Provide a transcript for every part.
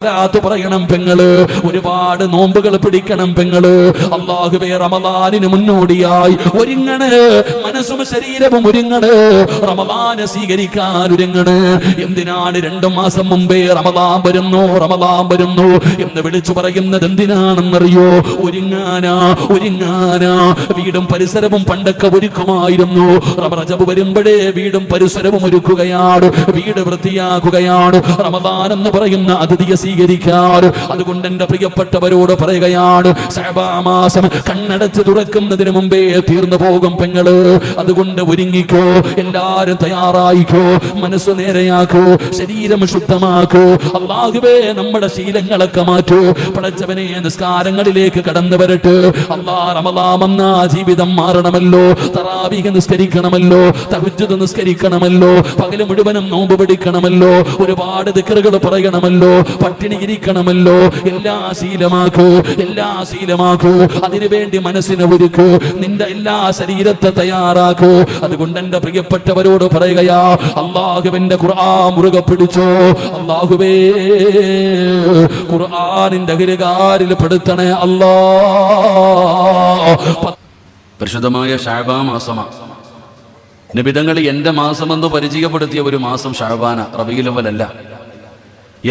പറയണം പെങ്ങള്, ഒരുപാട് നോമ്പുകൾ പിടിക്കണം പെങ്ങള്. അല്ലാഹുവേ, റമളാനിന് മുന്നോടിയായി ഒരുങ്ങണ്, മനസ്സും ശരീരവും ഒരുങ്ങണ്, റമളാനെ സ്വീകരിക്കാൻ ഒരുങ്ങണ്. എന്തിനാണ് 2 മാസം മുമ്പേ റമളാൻ വരുന്നു എന്ന് വിളിച്ചു പറയുന്നത്? എന്തിനാണെന്നറിയോ? ഒരുങ്ങാനാ. വീടും പരിസരവും പണ്ടൊക്കെ ഒരുക്കുമായിരുന്നു. റജബ് വരുമ്പോഴേ വീടും പരിസരവും ഒരുക്കുകയാണ്, വീട് വൃത്തിയാക്കുകയാണ്. റമളാൻ എന്ന് പറയുന്ന അതിഥിയെ സ്വീകരിക്കാറ്. അതുകൊണ്ട് എന്റെ പ്രിയപ്പെട്ടവരോട് പറയുകയാണ്, ശഅബാൻ മാസം കണ്ണടച്ച് തുറക്കുന്നതിന് മുമ്പേ തീർന്നു പോകും പെങ്ങള്. അതുകൊണ്ട് ഒരുങ്ങിക്കോ, എല്ലാരും തയ്യാറായിക്കോ, മനസ്സ് നേരെയാക്കോ, ശരീരം ശുദ്ധമാക്കോ. അല്ലാഹുവേ, നമ്മുടെ ശീലങ്ങളൊക്കെ മാറ്റൂ. പടച്ചവനെ, നിസ്കാരങ്ങളിലേക്ക് കടന്നു വരട്ടെ. റമളാൻ വന്നാ ജീവിതം മാറണമല്ലോ. തറാവീഹ് നിസ്കരിക്കണമല്ലോ, തഹജ്ജുദ് നിസ്കരിക്കണമല്ലോ, പകല് മുഴുവനും നോമ്പ് പിടിക്കണമല്ലോ, ഒരുപാട് ദിക്റുകൾ പറയണമല്ലോ, പട്ടിണി ഇരിക്കണമല്ലോ. എല്ലാം ശീലമാക്കൂ. അതിനുവേണ്ടി മനസ്സിനെ ഒരുക്കൂ, നിന്റെ എല്ലാ ശരീരത്തെ തയ്യാറാക്കൂ. അതുകൊണ്ട് എന്റെ പ്രിയപ്പെട്ടവരോട് പറയുകയാ, അല്ലാഹുവിന്റെ ഖുർആൻ മുറുകെ പിടിച്ചോ. അല്ലാഹുവേ, ഖുർആനിന്റെ അഹിലുകാരിൽ പെടുത്തണേ അല്ലാ. പരിശുദ്ധമായ ശഅബാൻ മാസമാണ്. നബിതങ്ങൾ എന്റെ മാസമെന്ന് പരിചയപ്പെടുത്തിയ ഒരു മാസം ശഅബാന, റബീഉൽ അവ്വൽ.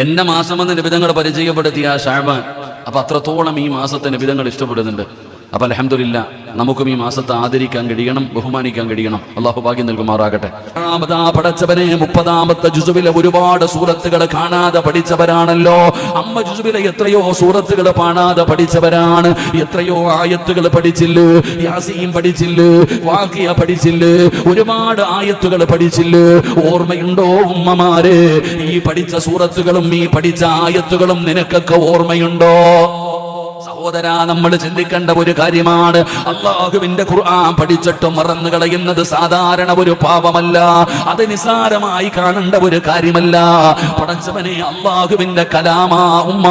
എന്റെ മാസമെന്ന് നബിതങ്ങൾ പരിചയപ്പെടുത്തിയ ശഅബാൻ. അപ്പൊ അത്രത്തോളം ഈ മാസത്തെ നബിതങ്ങൾ ഇഷ്ടപ്പെടുന്നുണ്ട്. അപ്പൊ അൽഹംദുലില്ലാ, നമുക്കും ഈ മാസത്തെ ആദരിക്കാൻ കഴിയണം, ബഹുമാനിക്കാൻ കഴിയണം. അള്ളാഹു ഭാഗ്യം നൽകുമാറാകട്ടെ. പടച്ചവനെ, 30-ാമത്തെ ജുസുവിലെ ഒരുപാട് സൂറത്തുകൾ കാണാതെ പഠിച്ചവരാണല്ലോ. അമ്മ ജുസുവിലെ എത്രയോ സൂറത്തുകൾ കാണാതെ പഠിച്ചവരാണ്. എത്രയോ ആയത്തുകൾ പഠിച്ചില്ല, യാസീൻ പഠിച്ചില്ല, വാഖിയ പഠിച്ചില്ല, ഒരുപാട് ആയത്തുകൾ പഠിച്ചില്ല. ഓർമ്മയുണ്ടോ ഉമ്മമാരെ? ഈ പഠിച്ച സൂറത്തുകളും ഈ പഠിച്ച ആയത്തുകളും നിനക്കൊക്കെ ഓർമ്മയുണ്ടോ? സഹോദരാ, നമ്മൾ ചിന്തിക്കേണ്ട ഒരു കാര്യമാണ്. അല്ലാഹുവിന്റെ ഖുർആൻ പഠിച്ചിട്ട് മറന്നു കളയുന്നത് സാധാരണ ഒരു പാപമല്ല, അത് നിസാരമായി കാണേണ്ട ഒരു കാര്യമല്ല. പടച്ചവനെ, അല്ലാഹുവിന്റെ കലാമാ ഉമ്മ,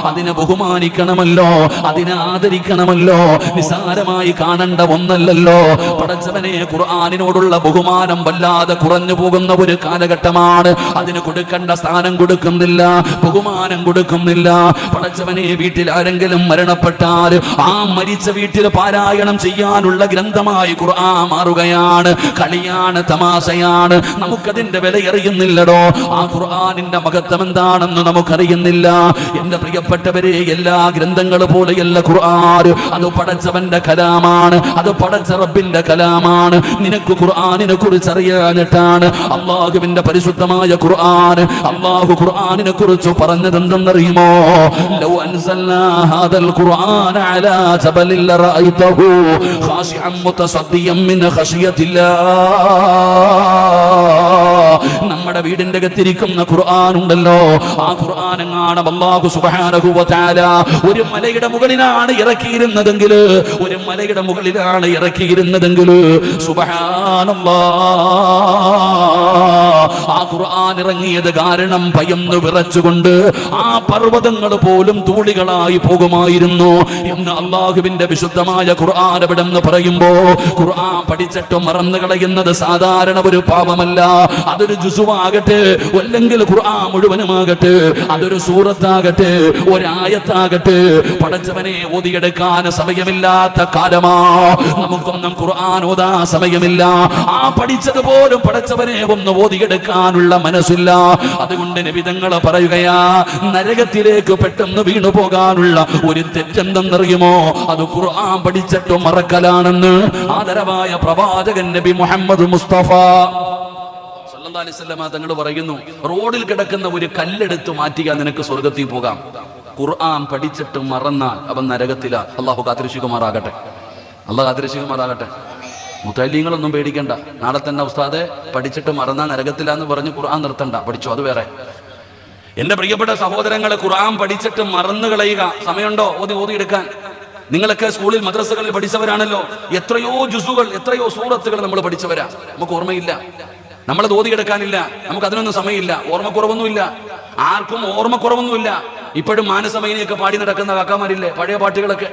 അതിനെ ബഹുമാനിക്കണമല്ലോ, അതിനെ ആദരിക്കണമല്ലോ, നിസാരമായി കാണേണ്ട ഒന്നല്ലല്ലോ. പടച്ചവനെ, ഖുർആനിനോടുള്ള ബഹുമാനം വല്ലാതെ കുറഞ്ഞു പോകുന്ന ഒരു കാലഘട്ടമാണ്. അതിന് കൊടുക്കേണ്ട സ്ഥാനം കൊടുക്കുന്നില്ല, ബഹുമാനം കൊടുക്കുന്നില്ല. പടച്ചവനെ, വീട്ടിൽ ആരെങ്കിലും മരണപ്പെട്ടാൽ ആ മരിച്ച വീട്ടിൽ പാരായണം ചെയ്യാനുള്ള ഗ്രന്ഥമായി ഖുർആൻ മാറുകയാണ്. കളിയാണ്, തമാശയാണ്. നമുക്കതിന്റെ വില അറിയുന്നില്ലടോ. ആ ഖുർആനിന്റെ മഹത്വം എന്താണെന്ന് നമുക്കറിയുന്നില്ല. എന്റെ പ്രിയപ്പെട്ടവരെ, എല്ലാ ഗ്രന്ഥങ്ങളും പോലെയല്ല ഖുർആൻ. അത് പടച്ചവന്റെ കലാമാണ്, അത് പടച്ച റബ്ബിന്റെ കലാമാണ്. നിനക്ക് ഖുർആനിനെ കുറിച്ച് അറിയാനിട്ടാണ് അല്ലാഹുവിന്റെ പരിശുദ്ധമായ ഖുർആൻ. അല്ലാഹു ഖുർആനിനെ കുറിച്ച് പറഞ്ഞത് എന്തെന്നറിയുമോ? لو أنزلنا هذا القرآن على جبل لرأيته خاشعا متصديا من خشية الله. നമ്മുടെ വീടിന്റെ അകത്തിരിക്കുന്ന ഖുർആൻ ഉണ്ടല്ലോ, ആ ഖുർആൻ എങ്ങാണ് അല്ലാഹു സുബ്ഹാനഹു വ തആല ഒരു മലയുടെ മുകളിലാണ് ഇറക്കിയിരുന്നതെങ്കിൽ, സുബ്ഹാനല്ലാഹ്, ആ ഖുർആൻ ഇറങ്ങിയത് കാരണം ഭയന്ന് വിറച്ചുകൊണ്ട് ആ പർവ്വതങ്ങൾ പോലും ധൂളികളായി പോകുമായിരുന്നു എന്ന് അല്ലാഹുവിന്റെ വിശുദ്ധമായ ഖുർആൻ എവിടെന്ന് പറയുമ്പോ, ഖുർആൻ പഠിച്ചിട്ട് മറന്നു കളയുന്നത് സാധാരണ ഒരു പാപമല്ല. അതൊരു ജുസുവാകട്ടെ, അല്ലെങ്കിൽ ഖുർആൻ മുഴുവനുമാകട്ടെ, അതൊരു സൂറത്താകട്ടെ, ഒരായത്താകട്ടെ, പടച്ചവനെ ഓതിയെടുക്കാൻ സമയമില്ലാത്ത കാലമാ. നമുക്കൊന്നും ഖുർആൻ ഓതാൻ സമയമില്ല. ആ പഠിച്ചത് പോലും പടച്ചവനെ ഒന്ന് ഓതിയെടുക്കാനുള്ള മനസ്സില്ല. അതുകൊണ്ട് നബിതങ്ങൾ പറയുകയാ, നരകത്തിലേക്ക് പെട്ടെന്ന് വീണു പോകാനുള്ള ഒരു തെറ്റെന്തെന്നറിയുമോ? അത് ഖുർആൻ പഠിച്ചിട്ട് മറക്കലാണെന്ന് ആദരവായ പ്രവാചകൻ നബി മുഹമ്മദ് മുസ്തഫ സല്ലല്ലാഹു അലൈഹി വസല്ലം തങ്ങൾ പറയുന്നു, റോഡിൽ കിടക്കുന്ന ഒരു കല്ലെടുത്ത് മാറ്റിയാൽ നിനക്ക് സ്വർഗത്തിൽ പോകാം. ഖുർആൻ പഠിച്ചിട്ട് മറന്നാൽ അവൻ നരകത്തില. അല്ലാഹു കാത്തിരക്ഷിക്കുമാറാകട്ടെ. മുത്തല്ലിങ്ങളൊന്നും പേടിക്കണ്ട. നാളെ തന്നെ ഉസ്താദെ പഠിച്ചിട്ട് മറന്നാൽ നരകത്തിലാന്ന് പറഞ്ഞ് ഖുർആൻ നിർത്തണ്ട, പഠിച്ചോ, അത് വേറെ. എന്റെ പ്രിയപ്പെട്ട സഹോദരങ്ങളെ, ഖുർആൻ പഠിച്ചിട്ട് മറന്നു കളയുക സമയമുണ്ടോ ഓതിയെടുക്കാൻ? നിങ്ങളൊക്കെ സ്കൂളിൽ മദ്രസകളിൽ പഠിച്ചവരാണല്ലോ. എത്രയോ ജുസുകൾ, എത്രയോ സൂറത്തുകൾ നമ്മൾ പഠിച്ചവരാ. നമുക്ക് ഓർമ്മയില്ല, നമ്മളത് ഓതിയെടുക്കാനില്ല, നമുക്ക് അതിനൊന്നും സമയമില്ല. ഓർമ്മക്കുറവൊന്നുമില്ല, ആർക്കും ഓർമ്മക്കുറവൊന്നുമില്ല. ഇപ്പോഴും മാനസമൈനിയൊക്കെ പാടി നടക്കുന്ന കാക്കാമാരില്ലേ, പഴയ പാട്ടുകളൊക്കെ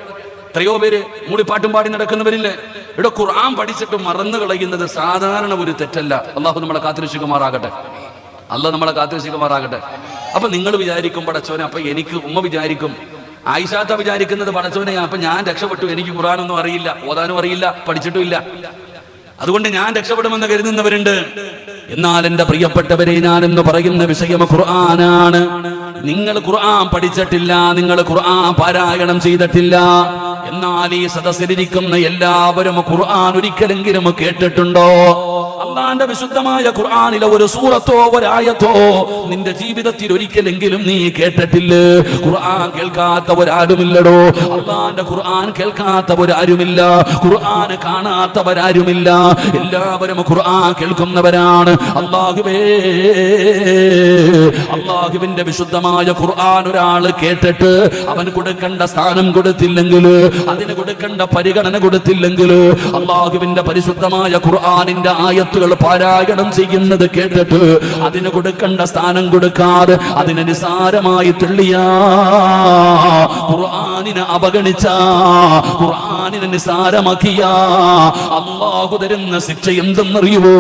എത്രയോ പേര് മൂളിപ്പാട്ടും പാടി നടക്കുന്നവരില്ലേ. ഇവിടെ ഖുർആൻ പഠിച്ചിട്ട് മറന്നു കളയുന്നത് സാധാരണ ഒരു തെറ്റല്ല. അള്ളാഹു നമ്മളെ കാത്തിരക്ഷിക്കുമാറാകട്ടെ. അല്ലാഹ് നമ്മളെ കാത്തുരക്ഷിക്കുമാറാകട്ടെ. അപ്പൊ നിങ്ങൾ വിചാരിക്കും പടച്ചോനെ, അപ്പൊ എനിക്ക് ഉമ്മ വിചാരിക്കും, ആയിഷാത്ത വിചാരിക്കുന്നത് പടച്ചോനെ അപ്പൊ ഞാൻ രക്ഷപ്പെട്ടു, എനിക്ക് ഖുർആനൊന്നും അറിയില്ല, ഓതാനും അറിയില്ല, പഠിച്ചിട്ടുമില്ല, അതുകൊണ്ട് ഞാൻ രക്ഷപ്പെടുമെന്ന് കരുതുന്നവരുണ്ട്. എന്നാൽ എന്റെ പ്രിയപ്പെട്ടവരെ, ഞാനെന്ന് പറയുന്ന വിഷയം ഖുർആനാണ്. നിങ്ങൾ ഖുർആൻ പഠിച്ചിട്ടില്ല, നിങ്ങൾ ഖുർആൻ പാരായണം ചെയ്തിട്ടില്ല. എന്നാൽ ഈ സദസ്സിലിരിക്കുന്ന എല്ലാവരും ഖുർആൻ ഒരിക്കലെങ്കിലും കേട്ടിട്ടുണ്ടോ? അള്ളാന്റെ വിശുദ്ധമായ ഖുർആനിലെ ഒരു സൂറത്തോ ഒരായത്തോ നിന്റെ ജീവിതത്തിൽ ഒരിക്കലെങ്കിലും നീ കേട്ടിട്ടില്ലേ? ഖുർആൻ കേൾക്കാത്തവരാരുമില്ലടോ. അള്ളാന്റെ ഖുർആൻ കേൾക്കാത്തവരാരുമില്ല, ഖുർആൻ കാണാത്തവരാരുമില്ല. എല്ലാവരും ഖുർആൻ കേൾക്കുന്നവരാണ്. അള്ളാഹുവിന്റെ വിശുദ്ധമായ ഖുർആൻ ഒരാൾ കേട്ടിട്ട് അവൻ കൊടുക്കേണ്ട സ്ഥാനം കൊടുത്തില്ലെങ്കിൽ, അതിന് കൊടുക്കേണ്ട പരിഗണന കൊടുത്തില്ലെങ്കിൽ, അള്ളാഹുവിന്റെ പരിശുദ്ധമായ ഖുർആനിന്റെ ആയത്തുകൾ പാരായണം ചെയ്യുന്നത് കേട്ടിട്ട് അതിന് കൊടുക്കേണ്ട സ്ഥാനം കൊടുക്കാതെ അതിനെ നിസാരമായി തള്ളിയ, ഖുർആനിനെ അവഗണിച്ച, ഖുർആനിനെ നിസാരമാക്കിയ അള്ളാഹു തരുന്ന ശിക്ഷ എന്തെന്നറിയുമോ?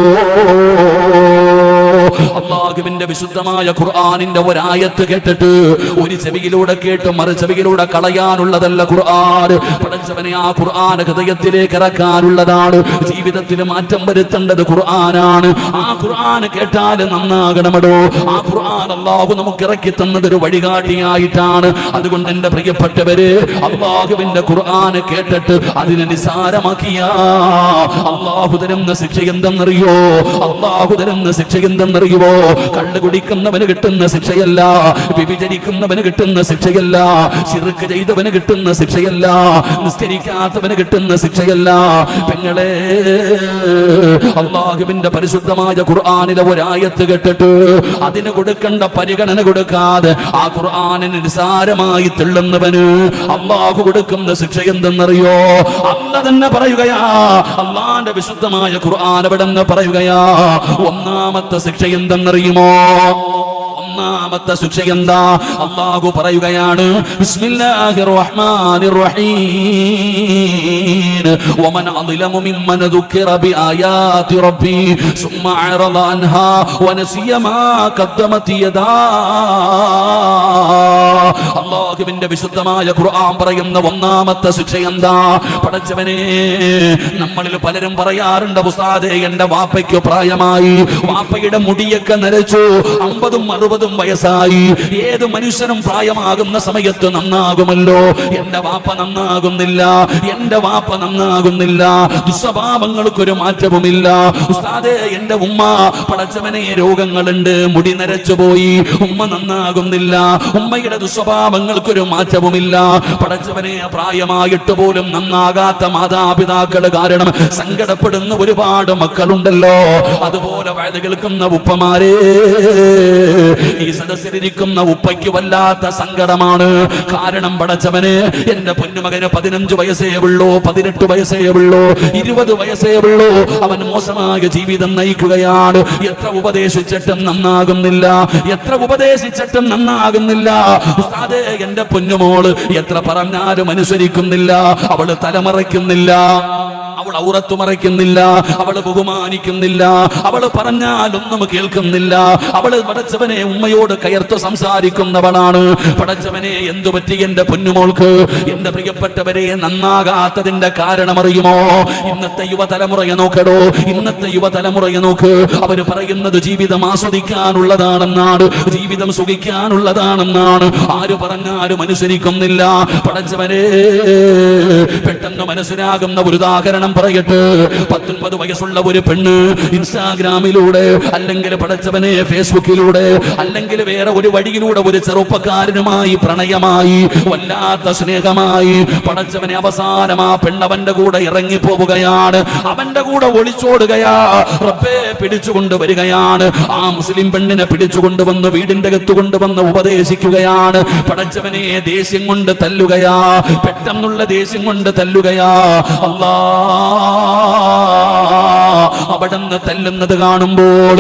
അള്ളാഹുവിന്റെ വിശുദ്ധമായ ഖുർആനിന്റെ ഒരായത്ത് കേട്ടിട്ട് ഒരു ചെവിയിലൂടെ കേട്ട് മറു ചെവിയിലൂടെ കളയാനുള്ളതല്ല ഖുർആൻ. പഠിച്ചവനെ, ആ ഖുർആൻ ഹൃദയത്തിലേക്ക് ഇറക്കാനുള്ളതാണ്. ജീവിതത്തിൽ മാറ്റം വരുത്തേണ്ടത് ഖുർആനാണ്. ആ ഖുർആൻ കേട്ടാൽ നന്നാകണമടോ. ആ ഖുർആൻ അള്ളാഹു നമുക്ക് ഇറക്കി തന്നതൊരു വഴികാട്ടിയായിട്ടാണ്. അതുകൊണ്ട് എന്റെ പ്രിയപ്പെട്ടവര്, അള്ളാഹുവിന്റെ ഖുർആൻ കേട്ടിട്ട് അതിനെ നിസാരമാക്കിയ അള്ളാഹു തരുന്ന ശിക്ഷ എന്തെന്നറിയോ? അള്ളാഹു തരുന്ന ശിക്ഷ എന്തെന്നറിയുമോ? കള്ളു കുടിക്കുന്നവന് കിട്ടുന്ന ശിക്ഷയല്ല, വ്യഭിചരിക്കുന്നവന് കിട്ടുന്ന ശിക്ഷയല്ല, ശിർക്ക് ചെയ്തവന് കിട്ടുന്ന ശിക്ഷയല്ല, നിസ്കരിക്കാത്തവന് കിട്ടുന്ന ശിക്ഷയല്ല. പെങ്ങളെ, അള്ളാഹുവിന്റെ പരിശുദ്ധമായ ഖുർആനിലെ ഒരായത്ത് കേട്ടിട്ട് അതിന് കൊടുക്കേണ്ട പരിഗണന കൊടുക്കാതെ ആ ഖുർആനിനെ നിസാരമായി തള്ളുന്നവന് അള്ളാഹു കൊടുക്കുന്ന ശിക്ഷ എന്തെന്നറിയോ? അല്ലാഹ് തന്നെ പറയുകയാ. അള്ളാന്റെ വിശുദ്ധമായ ഖുർആൻ അവിടെ നിന്ന് പറയുകയാ. ഒന്നാമത്തെ ശിക്ഷ എന്തെന്നറിയുമോ? ഒന്നാമത്തെ ശിക്ഷ എന്താ? അല്ലാഹു പറയുകയാണ്, ബിസ്മില്ലാഹിർ റഹ്മാനിർ റഹീം, വമൻ അദ്ലമു മിമ്മൻ ദുക്കിറ ബിആയാതി റബ്ബി സുമ്മ അറദ അൻഹാ വനസിയ മാ ഖദ്ദമത് യദാ. അല്ലാഹുവിന്റെ വിശുദ്ധമായ ഖുർആൻ പറയുന്ന ഒന്നാമത്തെ ശിക്ഷ എന്താ? പടച്ചവനെ, നമ്മളിൽ പലരും പറയാറുണ്ട്, ഉസ്താദേ എന്റെ വാപ്പയ്ക്ക് പ്രായമായി, വാപ്പയുടെ മുടിയൊക്കെ നരച്ചു, 50ഉം 60ഉം വയസ്സായി. ഏത് മനുഷ്യനും പ്രായമാകുന്ന സമയത്ത് നന്നാകുമല്ലോ. എന്റെ വാപ്പ നന്നാകുന്നില്ല, എന്റെ വാപ്പ നന്നാകുന്നില്ല, ദുസ്വഭാവങ്ങൾക്കൊരു മാറ്റവുമില്ല. ഉസ്താദേ എന്റെ ഉമ്മ, പടച്ചവനെ രോഗങ്ങളുണ്ട്, മുടി നരച്ചുപോയി, ഉമ്മ നന്നാകുന്നില്ല, ഉമ്മയുടെ ദുസ്വഭാവങ്ങൾക്കൊരു മാറ്റവുമില്ല. പടച്ചവനെ, പ്രായമായിട്ട് പോലും നന്നാകാത്ത മാതാപിതാക്കൾ കാരണം സങ്കടപ്പെടുന്ന ഒരുപാട് മക്കളുണ്ടല്ലോ. അതുപോലെ വയത് കേൾക്കുന്ന ഉപ്പമാരെ, ഈ സദസ്സിലിരിക്കുന്ന ഉപ്പയ്ക്ക് വല്ലാത്ത സങ്കടമാണ്. കാരണം പടച്ചവന്, എന്റെ പൊന്നുമകന് 15 വയസ്സേ ഉള്ളൂ, 18 വയസ്സേ ഉള്ളൂ, 20 വയസ്സേ ഉള്ളൂ, അവൻ മോശമായ ജീവിതം നയിക്കുകയാണ്. എത്ര ഉപദേശിച്ചിട്ടും നന്നാകുന്നില്ല, എത്ര ഉപദേശിച്ചിട്ടും നന്നാകുന്നില്ല. ഉസ്താദേ എന്റെ പൊന്നുമോള് എത്ര പറഞ്ഞാലും അനുസരിക്കുന്നില്ല, അവള് തലമറയ്ക്കുന്നില്ല, അവൾ ഔറത്ത് മറയ്ക്കുന്നില്ല, അവള് ബഹുമാനിക്കുന്നില്ല, അവള് പറഞ്ഞാലൊന്നും കേൾക്കുന്നില്ല. അവള് പടച്ചവനെ ഉമ്മയോട് കയർത്തു സംസാരിക്കുന്നവളാണ്. പടച്ചവനെ, എന്തു പറ്റി എന്റെ പൊന്നുമോൾക്ക്? എന്റെ പ്രിയപ്പെട്ടവരെ, നന്നാകാത്തതിന്റെ കാരണം അറിയുമോ? ഇന്നത്തെ യുവതലമുറയെ നോക്കടോ, ഇന്നത്തെ യുവതലമുറയെ നോക്ക്. അവര് പറയുന്നത് ജീവിതം ആസ്വദിക്കാനുള്ളതാണെന്നാണ്, ജീവിതം സുഖിക്കാനുള്ളതാണെന്നാണ്. ആര് പറഞ്ഞാലും അനുസരിക്കുന്നില്ല. പടച്ചവനെ, പെട്ടെന്ന് മനസ്സിലാകുന്ന ഒരു ഉദാഹരണം പറയട്ടെ. 19 വയസ്സുള്ള ഒരു പെണ്ണ് ഇൻസ്റ്റാഗ്രാമിലൂടെ, അല്ലെങ്കിൽ പടച്ചവനെ ഫേസ്ബുക്കിലൂടെ, അല്ലെങ്കിൽ വേറെ ഒരു വഴിയിലൂടെ ഒരു ചെറുപ്പക്കാരനുമായി പ്രണയമായി, വല്ലാത്ത സ്നേഹമായി. പടച്ചവനെ, അവസാനം ആ പെണ്ണവന്റെ കൂടെ ഇറങ്ങി പോവുകയാണ്, അവന്റെ കൂടെ ഒളിച്ചോടുകയാ. റബ്ബേ, പിടിച്ചുകൊണ്ട് വരികയാണ്. ആ മുസ്ലിം പെണ്ണിനെ പിടിച്ചുകൊണ്ടുവന്ന് വീടിന്റെ അകത്ത് കൊണ്ടുവന്ന് ഉപദേശിക്കുകയാണ്. പടച്ചവനെ, ദേഷ്യം കൊണ്ട് തല്ലുകയാ, പെട്ടെന്നുള്ള ദേഷ്യം കൊണ്ട് തല്ലുകയാ. അല്ലാ, അവിടുന്ന് തല്ലുന്നത് കാണുമ്പോൾ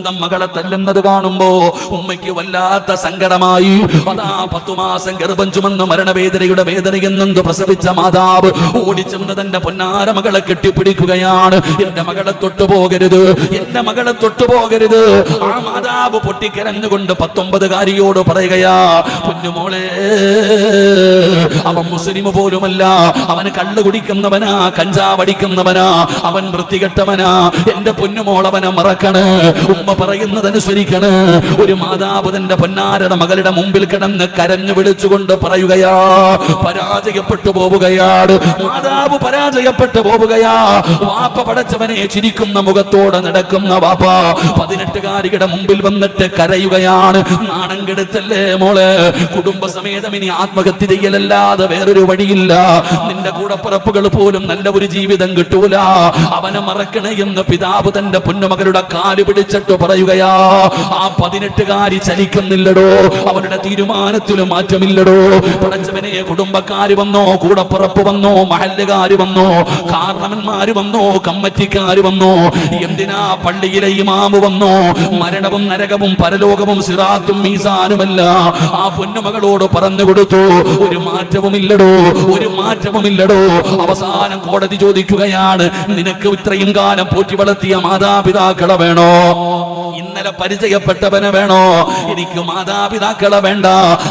സ്വന്തം മകളെ തല്ലുന്നത് കാണുമ്പോ ഉമ്മയ്ക്ക് വല്ലാത്ത സങ്കടമായി. അതാ 10 മാസം ഗർഭം ചുമന്ന് മരണവേദനയുടെ വേദനയെന്നു പ്രസവിച്ച മാതാവ് ഓടിച്ചെന്ന് തന്റെ പൊന്നാര മകളെ കെട്ടിപ്പിടിക്കുകയാണ്. എന്റെ മകളെ തൊട്ടുപോകരുത്, എന്റെ മകളെ തൊട്ടുപോകരുത്. ആ മാതാവ് പൊട്ടിക്കരഞ്ഞുകൊണ്ട് 19-കാരിയോട് പറയുകയാ, പൊന്നുമോളെ, അവൻ മുസ്ലിം പോലുമല്ല, അവന് കള്ളു കുടിക്കുന്നവനാ, കഞ്ചാവടിക്കുന്നവനാ, അവൻ വൃത്തികെട്ടവനാ. എന്റെ പൊന്നുമോൾ അവനെ മറക്കണ്, ഉമ്മ പറയുന്നതനുസരിക്കണ്. ഒരു മാതാവ് തന്റെ പൊന്നാരുടെ മകളുടെ മുമ്പിൽ കിടന്ന് കരഞ്ഞു വിളിച്ചുകൊണ്ട് പറയുകയാ, പരാജയപ്പെട്ടു പോവുകയാണ്. മാതാവ് പരാജയപ്പെട്ടു പോവുകയാ. വാപ്പ പടച്ചവനെ ചിരിക്കുന്ന മുഖത്തോടെ നടക്കുന്ന വാപ്പ 18-കാരിയുടെ മുമ്പിൽ വന്നിട്ട് കരയുകയാണ്. നാണം കെടുത്തല്ലേ മോളെ, കുടുംബസമേതം ഇനി ആത്മഹത്യ ചെയ്യലല്ലാതെ വേറൊരു വഴിയില്ല. നിന്റെ കൂടപ്പിറപ്പുകൾ പോലും നല്ല ഒരു ജീവിതം കിട്ടൂല, അവനെ മറക്കണേ എന്ന് പിതാവ് തന്റെ പൊന്നുമകളുടെ കാല് പിടിച്ചിട്ട് പറയുകയാ. ആ 18-കാരി ചലിക്കുന്നില്ലടോ, അവരുടെ തീരുമാനത്തിലും മാറ്റമില്ലടോ. പടച്ചവനെ, കുടുംബക്കാര് വന്നോ, കൂടപ്പിറപ്പ് വന്നോ, മഹല്ലുകാര് വന്നോ, കാരണവന്മാര് വന്നോ, കമ്മറ്റിക്കാര് വന്നോ, എന്തിനാ പള്ളിയിലെ ഇമാമ് വന്നോ, മരണവും നരകവും പരലോകവും സിറാത്തും മീസാനുമല്ല ആ പൊന്നുമകളോട് പറഞ്ഞു കൊടുത്തു. ഒരു മാറ്റവുമില്ലടോ, ഒരു മാറ്റവുമില്ലടോ. അവസാനം കോടതി ചോദിക്കുകയാണ്, നിനക്ക് ഇത്രയും കാലം പോറ്റി വളർത്തിയ മാതാപിതാക്കളെ വേണോ, ഇന്നലെ പരിചയപ്പെട്ടവനെ വേണോ? എനിക്ക് മാതാപിതാക്കളെ വേണ്ട,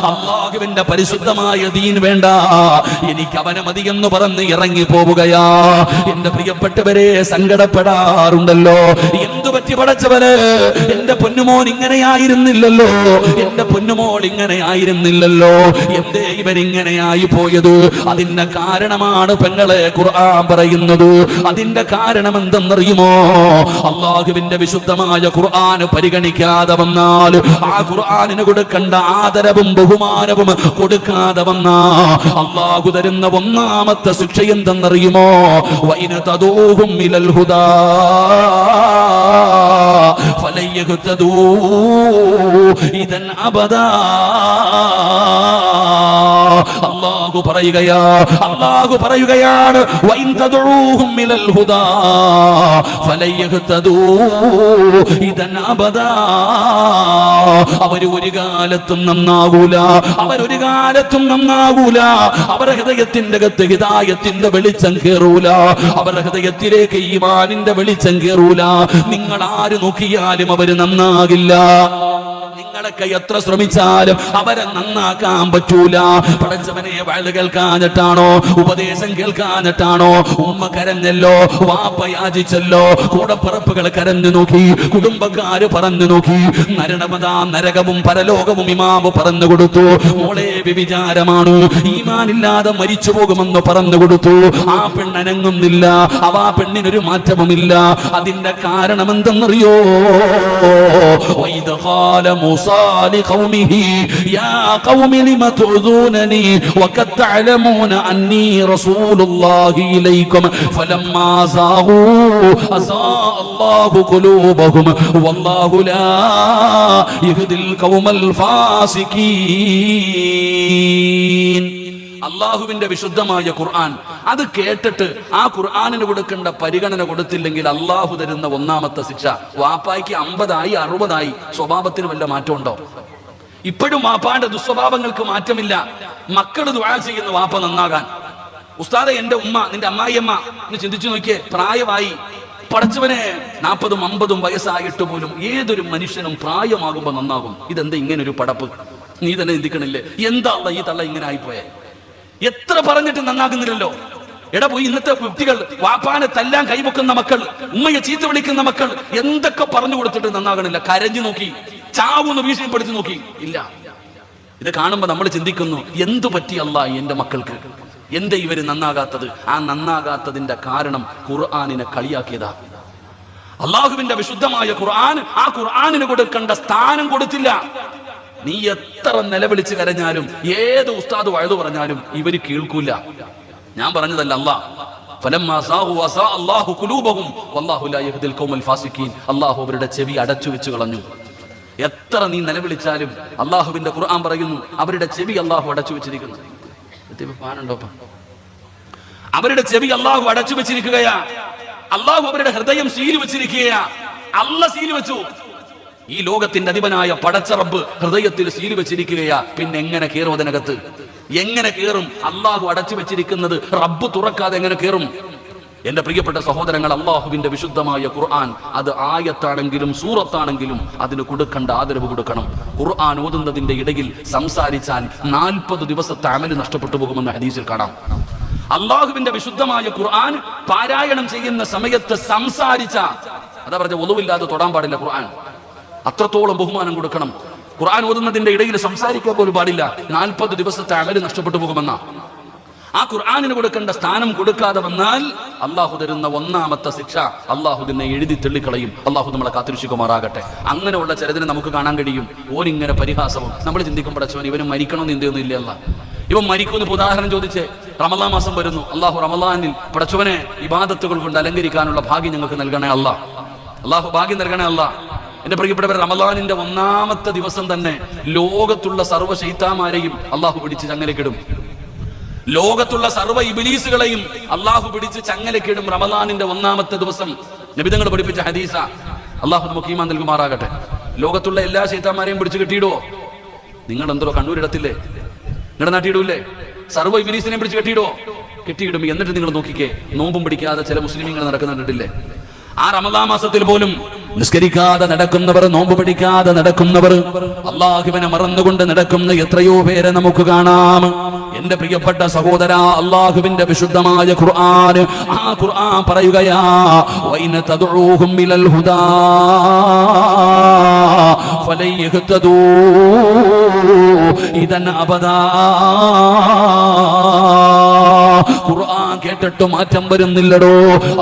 അല്ലാഹുവിന്റെ പരിശുദ്ധമായ ദീൻ വേണ്ട, എനിക്ക് അവനെ മതിയെന്ന് പറഞ്ഞ് ഇറങ്ങി പോവുകയാ. എന്റെ പ്രിയപ്പെട്ടവരെ, സങ്കടപ്പെടാറുണ്ടല്ലോ. എന്തു പറ്റി പടച്ചവന്? എന്റെ പൊന്നുമോൻ ഇങ്ങനെയായിരുന്നില്ലല്ലോ, എന്റെ പൊന്നുമോൾ ഇങ്ങനെയായിരുന്നില്ലല്ലോ, എന്തേ ഇവരിങ്ങനെയായി പോയത്? അതിന്റെ കാരണമാണ് പെങ്ങളെ ഖുർആൻ പറയുന്നത്. അതിന്റെ കാരണം എന്തെന്നറിയുമോ? അല്ലാഹുവിന്റെ വിശുദ്ധമായ ഖുർആൻ പരിഗണിക്കാതെ വന്നാൽ, ആ ഖുർആനിന് കൊടുക്കേണ്ട ആദരവും ബഹുമാനവും കൊടുക്കാതെ വന്നാ അല്ലാഹു തരുന്ന ഒന്നാമത്തെ ശിക്ഷ എന്തെന്നറിയുമോ? വൈന തദൂഹും മിനൽ ഹുദാ ഫലൻ യഹ്തദൂ ഇദൻ അബദാ. അല്ലാഹു പറയുകയാണ്, വൈൻ തദഊഹും മിനൽ ഹുദാ ഫലൻ യഹ്തദൂ ഇദൻ അബദാ. അവർ ഒരു കാലത്തും നന്നാകൂല, അവരൊരു കാലത്തും നന്നാകൂല. അവരുടെ ഹൃദയത്തിന്റെ അകത്ത് ഹിദായത്തിന്റെ വെളിച്ചം കേറൂല, അവരുടെ ഹൃദയത്തിലേക്ക് ഈമാനിന്റെ വെളിച്ചം കേറൂല. നിങ്ങൾ ആര് നോക്കിയാലും അവര് നന്നാകില്ല. നിങ്ങളൊക്കെ എത്ര ശ്രമിച്ചാലും അവരെ നന്നാക്കാൻ പറ്റൂല. പടച്ചവനെ, വഴല് കേൾക്കാഞ്ഞിട്ടാണോ, ഉപദേശം കേൾക്കാഞ്ഞിട്ടാണോ? ഉമ്മ കരഞ്ഞല്ലോ, വാപ്പ യാചിച്ചല്ലോ, കൂടപ്പിറപ്പുകൾ കരഞ്ഞു നോക്കി, കുടുംബക്കാര് പറഞ്ഞു നോക്കി, നരകമതാ നരകവും പരലോകവും ഇമാമ് പറഞ്ഞു കൊടുത്തു. മോളെ, വ്യഭിചാരമാണ്, ഈമാനില്ലാതെ മരിച്ചു പോകുമെന്ന് പറഞ്ഞു കൊടുത്തു. ആ പെണ്ണനങ്ങുന്നില്ല, ആ പെണ്ണിനൊരു മാറ്റവുമില്ല. അതിന്റെ കാരണം എന്തെന്നറിയോ? موسى لقومه يا قوم لم تعذونني وقد تعلمون أني رسول الله إليكم فلما زاغوا أزاغ الله قلوبهم والله لا يهدي القوم الفاسقين. അള്ളാഹുവിന്റെ വിശുദ്ധമായ ഖുർആൻ, അത് കേട്ടിട്ട് ആ ഖുർആനിന് കൊടുക്കേണ്ട പരിഗണന കൊടുത്തില്ലെങ്കിൽ അള്ളാഹു തരുന്ന ഒന്നാമത്തെ ശിക്ഷ, വാപ്പായ്ക്ക് 50 60 സ്വഭാവത്തിന് വല്ല മാറ്റമുണ്ടോ? ഇപ്പോഴും വാപ്പാന്റെ ദുസ്വഭാവങ്ങൾക്ക് മാറ്റമില്ല. മക്കള് ദുആ ചെയ്യുന്ന വാപ്പ നന്നാകാൻ. ഉസ്താദെ, എന്റെ ഉമ്മ, നിന്റെ അമ്മായിയമ്മ എന്ന് ചിന്തിച്ചു നോക്കിയേ, പ്രായമായി, പടച്ചവനെ 40 50 വയസ്സായിട്ട് പോലും ഏതൊരു മനുഷ്യനും പ്രായമാകുമ്പോ നന്നാകും. ഇതെന്താ ഇങ്ങനെ ഒരു പടപ്പ്? നീ തന്നെ ചിന്തിക്കണില്ലേ? എന്താ ഈ തള്ള ഇങ്ങനെ ആയിപ്പോയെ? എത്ര പറഞ്ഞിട്ട് നന്നാകുന്നില്ലല്ലോ. എടാ പോയി, ഇന്നത്തെ കുട്ടികൾ വാപ്പാനെ തല്ലാൻ കൈവെക്കുന്ന മക്കൾ, ഉമ്മയെ ചീത്ത വിളിക്കുന്ന മക്കൾ, എന്തൊക്കെ പറഞ്ഞു കൊടുത്തിട്ട് നന്നാകണില്ല. കരഞ്ഞു നോക്കി, ചാവൂന്ന് ഭീഷണിപ്പെടുത്തി നോക്കി, ഇല്ല. ഇത് കാണുമ്പോ നമ്മൾ ചിന്തിക്കുന്നു, എന്തു പറ്റി അല്ലാഹ് എന്റെ മക്കൾക്ക്? എന്താ ഇവര് നന്നാകാത്തത്? ആ നന്നാകാത്തതിന്റെ കാരണം ഖുർആനിനെ കളിയാക്കിയതാ. അള്ളാഹുവിന്റെ വിശുദ്ധമായ ഖുർആൻ, ആ ഖുർആനിന് കൊടുക്കേണ്ട സ്ഥാനം കൊടുത്തില്ല. നീ എത്ര നിലവിളിച്ച് കരഞ്ഞാലും, ഏത് ഉസ്താദ് വഴുതു പറഞ്ഞാലും ഇവര് കേൾക്കൂല. ഞാൻ പറഞ്ഞതല്ല, അള്ളാഹു അവരുടെ ചെവി അടച്ചു വെച്ച് കളഞ്ഞു. എത്ര നീ നിലവിളിച്ചാലും അള്ളാഹുവിന്റെ ഖുർആൻ പറയുന്നു, അവരുടെ ചെവി അള്ളാഹു അടച്ചു വെച്ചിരിക്കുന്നു. അവരുടെ ചെവി അള്ളാഹു അടച്ചു വെച്ചിരിക്കുകയാ. അള്ളാഹു അവരുടെ ഹൃദയം സീൽ വെച്ചിരിക്കുകയാ. അല്ല സീൽ വെച്ചു. ഈ ലോകത്തിന്റെ അധിപനായ പടച്ച റബ്ബ് ഹൃദയത്തിൽ സീൽ വെച്ചിരിക്കുകയാ. പിന്നെ എങ്ങനെ കയറും അതിനകത്ത്? എങ്ങനെ കയറും? അള്ളാഹു അടച്ചു വെച്ചിരിക്കുന്നത് റബ്ബ് തുറക്കാതെ എങ്ങനെ കയറും? എന്റെ പ്രിയപ്പെട്ട സഹോദരങ്ങൾ, അള്ളാഹുവിന്റെ വിശുദ്ധമായ ഖുർആൻ, അത് ആയത്താണെങ്കിലും സൂറത്താണെങ്കിലും അതിന് കൊടുക്കേണ്ട ആദരവ് കൊടുക്കണം. ഖുർആൻ ഓതുന്നതിന്റെ ഇടയിൽ സംസാരിച്ചാൽ 40 ദിവസത്തെ അമല് നഷ്ടപ്പെട്ടു പോകുമെന്ന് ഹദീസിൽ കാണാം. അള്ളാഹുവിന്റെ വിശുദ്ധമായ ഖുർആൻ പാരായണം ചെയ്യുന്ന സമയത്ത് സംസാരിച്ച, അതാ പറഞ്ഞ ഒളിവില്ലാതെ തൊടാൻ പാടില്ല ഖുർആൻ. അത്രത്തോളം ബഹുമാനം കൊടുക്കണം. ഖുർആൻ ഓതുന്നതിന്റെ ഇടയിൽ സംസാരിക്കാൻ പോലും പാടില്ല. 40 ദിവസത്തെ അമല് നഷ്ടപ്പെട്ടു പോകുമെന്ന ആ ഖുർആനിന് കൊടുക്കേണ്ട സ്ഥാനം കൊടുക്കാതെ വന്നാൽ അള്ളാഹു തരുന്ന ഒന്നാമത്തെ ശിക്ഷ അള്ളാഹു തന്നെ എഴുതി തെള്ളിക്കളയും. അള്ളാഹു നമ്മളെ കാത്തിരക്ഷിക്കുമാറാകട്ടെ. അങ്ങനെയുള്ള ചിലതിനെ നമുക്ക് കാണാൻ കഴിയും. ഓനിങ്ങനെ പരിഹാസവും. നമ്മൾ ചിന്തിക്കും, പടച്ചവൻ ഇവന് മരിക്കണമെന്ന് ചിന്തയൊന്നും ഇല്ലല്ല, ഇവൻ മരിക്കുമെന്ന്. ഉദാഹരണം ചോദിച്ച്, റമളാൻ മാസം വരുന്നു. അള്ളാഹു റമളാനിൽ പടച്ചവനെ ഇബാദത്തുകൾ കൊണ്ട് അലങ്കരിക്കാനുള്ള ഭാഗ്യം ഞങ്ങൾക്ക് നൽകണേ അല്ലാ. അള്ളാഹു ഭാഗ്യം നൽകണേ അല്ലാ. എന്റെ പ്രിയപ്പെട്ടവർ, റമളാനിന്റെ ഒന്നാമത്തെ ദിവസം തന്നെ ലോകത്തുള്ള സർവ്വ ശൈത്താന്മാരെയും അള്ളാഹു പിടിച്ച് ചങ്ങലക്കിടും. ലോകത്തുള്ള സർവ്വ ഇബ്ലീസുകളെയും അള്ളാഹു പിടിച്ച് ചങ്ങലക്കിടും റമളാനിന്റെ ഒന്നാമത്തെ ദിവസം. നബിതങ്ങൾ പഠിപ്പിച്ച ഹദീസ. അള്ളാഹു നമുക്ക് ഈമാൻ നൽകുമാറാകട്ടെ. ലോകത്തുള്ള എല്ലാ ശൈത്താന്മാരെയും പിടിച്ച് കെട്ടിയിടുവോ? നിങ്ങൾ എന്തോ കണ്ണൂരിടത്തില്ലേ? നിങ്ങളുടെ നാട്ടിയിടൂല്ലേ? സർവ്വ ഇബ്ലീസിനെയും പിടിച്ച് കെട്ടിയിടുവോ? കെട്ടിയിടും. എന്നിട്ട് നിങ്ങൾ നോക്കിക്കേ, നോമ്പും പിടിക്കാതെ ചില മുസ്ലിമീങ്ങൾ നടക്കുന്നുണ്ടില്ലേ? ആ റമളാൻ മാസത്തിൽ പോലും നിസ്കരിക്കാതെ നടക്കുന്നവർ, നോമ്പ് പിടിക്കാതെ നടക്കുന്നവർ, അള്ളാഹുവിനെ മറന്നുകൊണ്ട് നടക്കുന്ന എത്രയോ പേരെ നമുക്ക് കാണാം. എന്റെ പ്രിയപ്പെട്ട സഹോദര, അള്ളാഹുവിന്റെ വിശുദ്ധമായ ഖുർആൻ, ആ ഖുർആൻ പറയുകയാ, വൈന തദ്ഉഹും ഇലൽ ഹുദാ ഫലൻ യഹ്തദൂ ഇദൻ അബദാ. ഖുർആൻ കേട്ടിട്ട് മാറ്റം വരുന്നില്ലടോ.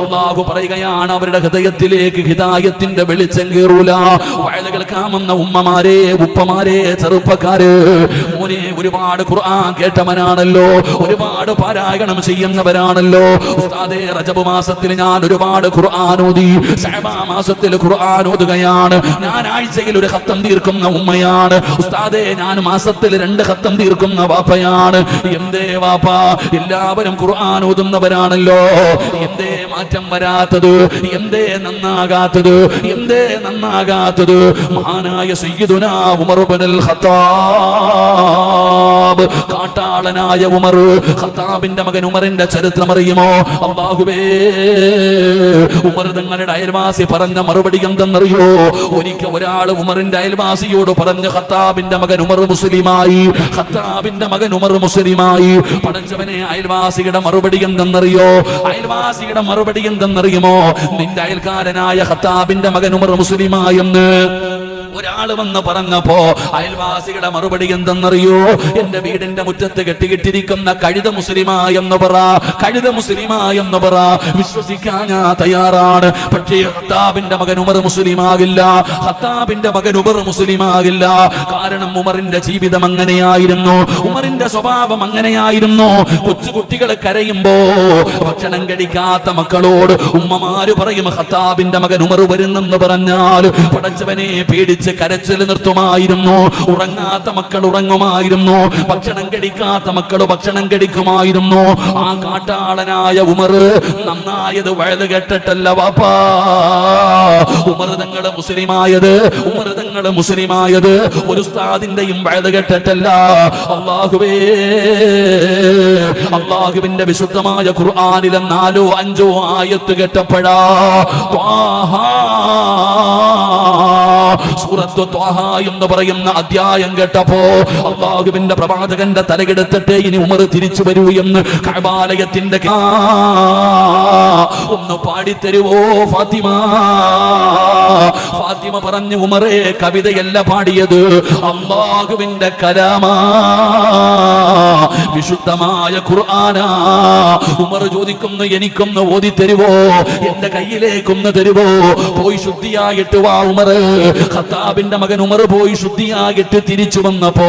അള്ളാഹു പറയുകയാണ്, അവരുടെ ഹൃദയത്തിലേക്ക് ഹിദായത്തിന്റെ വെളിച്ചം കയറൂല. വയല് കേൾക്കാമെന്ന ഉമ്മമാരെ, ഉപ്പമാരെ, ചെറുപ്പക്കാര്, മോനെ, ഒരുപാട് ഖുർആൻ കേട്ടവനാണല്ലോ, ഒരുപാട് പാരായണം ചെയ്യുന്നവരാണല്ലോ. ഉസ്താദേ, റജബ് മാസത്തിൽ ഞാൻ ഒരുപാട് ഖുർആൻ ഓതി, ശഅബാൻ മാസത്തിൽ ഖുർആൻ ഓതുകയാണ്. ഞാൻ ആഴ്ചയിൽ ഒരു ഖത്തം തീർക്കുന്ന ഉമ്മയാണ്. ഉസ്താദേ, ഞാൻ മാസത്തിൽ 2 ഖത്തം തീർക്കുന്ന വാപ്പയാണ്. എന്തേ വാപ്പ, എല്ലാവരും ഖുർആൻ ഓതുന്നവരാണല്ലോ, എന്തേ മാറ്റം വരാത്തത്? എന്തേ നന്നാകാത്തത്? എന്തേ നന്നാകാത്തത്? മഹാനായ സയ്യിദുനാ ഉമർ ഇബ്നുൽ ഖത്താബ്, കാട്ടാളനായ ഉമർ, ഖത്താബിന്റെ മകൻ ഉമറിന്റെ ചരിത്രം അറിയുമോ? അല്ലാഹുവേ, ഉമർ തങ്ങളുടെ അയൽവാസി പറഞ്ഞ മറുപടി എന്തെന്നറിയോ? ഒരിക്കൽ ഒരാൾ ഉമറിന്റെ അയൽവാസിയോട് പറഞ്ഞു, ഖത്താബിന്റെ മകൻ ഉമർ മുസ്ലിമായി, ഖത്താബിന്റെ മകൻ ഉമർ മുസ്ലിമായി. പടച്ചവനെ, അയൽവാസിയുടെ മറുപടി എന്തെന്നറിയോ? അയൽവാസിയുടെ മറുപടി എന്തെന്നറിയുമോ? നിന്റെ അയൽക്കാരനായ ഖത്താബിന്റെ മകൻ ഉമർ മുസ്ലിമായെന്ന് ഒരാൾ വന്ന് പറഞ്ഞപ്പോ അയൽവാസിയുടെ മറുപടി എന്തെന്നറിയോ? എന്റെ വീടിന്റെ മുറ്റത്ത് കെട്ടിക്കിട്ടിരിക്കുന്ന കഴുത മുസ്ലിമായെന്ന് പറ, കഴുത മുസ്ലിമായെന്ന് പറ. വിശ്വസിക്കാൻ ഞാൻ തയ്യാറാണ്. പക്ഷേ ഖത്താബിന്റെ മകൻ ഉമർ മുസ്ലിമാകില്ല, ഖത്താബിന്റെ മകൻ ഉമർ മുസ്ലിമാകില്ല. കാരണം ഉമറിന്റെ ജീവിതം അങ്ങനെയായിരുന്നു, ഉമറിന്റെ സ്വഭാവം അങ്ങനെയായിരുന്നു. കൊച്ചുകുട്ടികൾ കരയുമ്പോ ഭക്ഷണം കഴിക്കാത്ത മക്കളോട് ഉമ്മമാര് പറയും, ഖത്താബിന്റെ മകൻ ഉമർ വരുന്നെന്ന് പറഞ്ഞാൽ പടച്ചവനെ പേടിച്ച് കരച്ചിൽ നിർത്തുമായിരുന്നു. ഉറങ്ങാത്ത മക്കൾ ഉറങ്ങുമായിരുന്നു, ഭക്ഷണം കഴിക്കാത്ത മക്കൾ ഭക്ഷണം കഴിക്കുമായിരുന്നു. ആ കാട്ടാളനായ ഉമർ നന്നായത് വയത് കേട്ടിട്ടല്ല വാപ്പാ. ഉമർ തങ്ങള് മുസ്ലിമായത്, ഉമർ തങ്ങള് മുസ്ലിമായത് ഒരു ഉസ്താദിന്റെയും വയത് കേട്ടിട്ടല്ല. അല്ലാഹുവേ, അല്ലാഹുവിന്റെ വിശുദ്ധമായ ഖുർആനിലെ 4ഓ 5ഓ ആയത്ത് കേട്ടപ്പോഴാ, സൂറത്തു ത്വാഹ എന്ന് പറയുന്ന അധ്യായം കേട്ടപ്പോ അല്ലാഹുവിന്റെ പ്രവാചകന്റെ തലകെടുത്തിട്ട് ഇനി ഉമർ തിരിച്ചു വരൂ എന്ന് കഅബാലയത്തിന്റെ ഒന്ന് പാടിത്തരുവോ ഫാത്തിമ? ഫാത്തിമ പറഞ്ഞു, ഉമറേ, കവിതയല്ല പാടിയത്, അല്ലാഹുവിന്റെ കലാമാ, വിശുദ്ധമായ ഖുർആനാ. ഉമർ ചോദിക്കുന്നു, എനിക്കൊന്ന് ഓതിത്തരുവോ? എന്റെ കയ്യിലേക്കൊന്ന് തരുവോ? പോയി ശുദ്ധിയായിട്ട് വാ ഉമർ. ഖത്താബിന്റെ മകൻ ഉമർ പോയി ശുദ്ധിയായിട്ട് തിരിച്ചു വന്നപ്പോ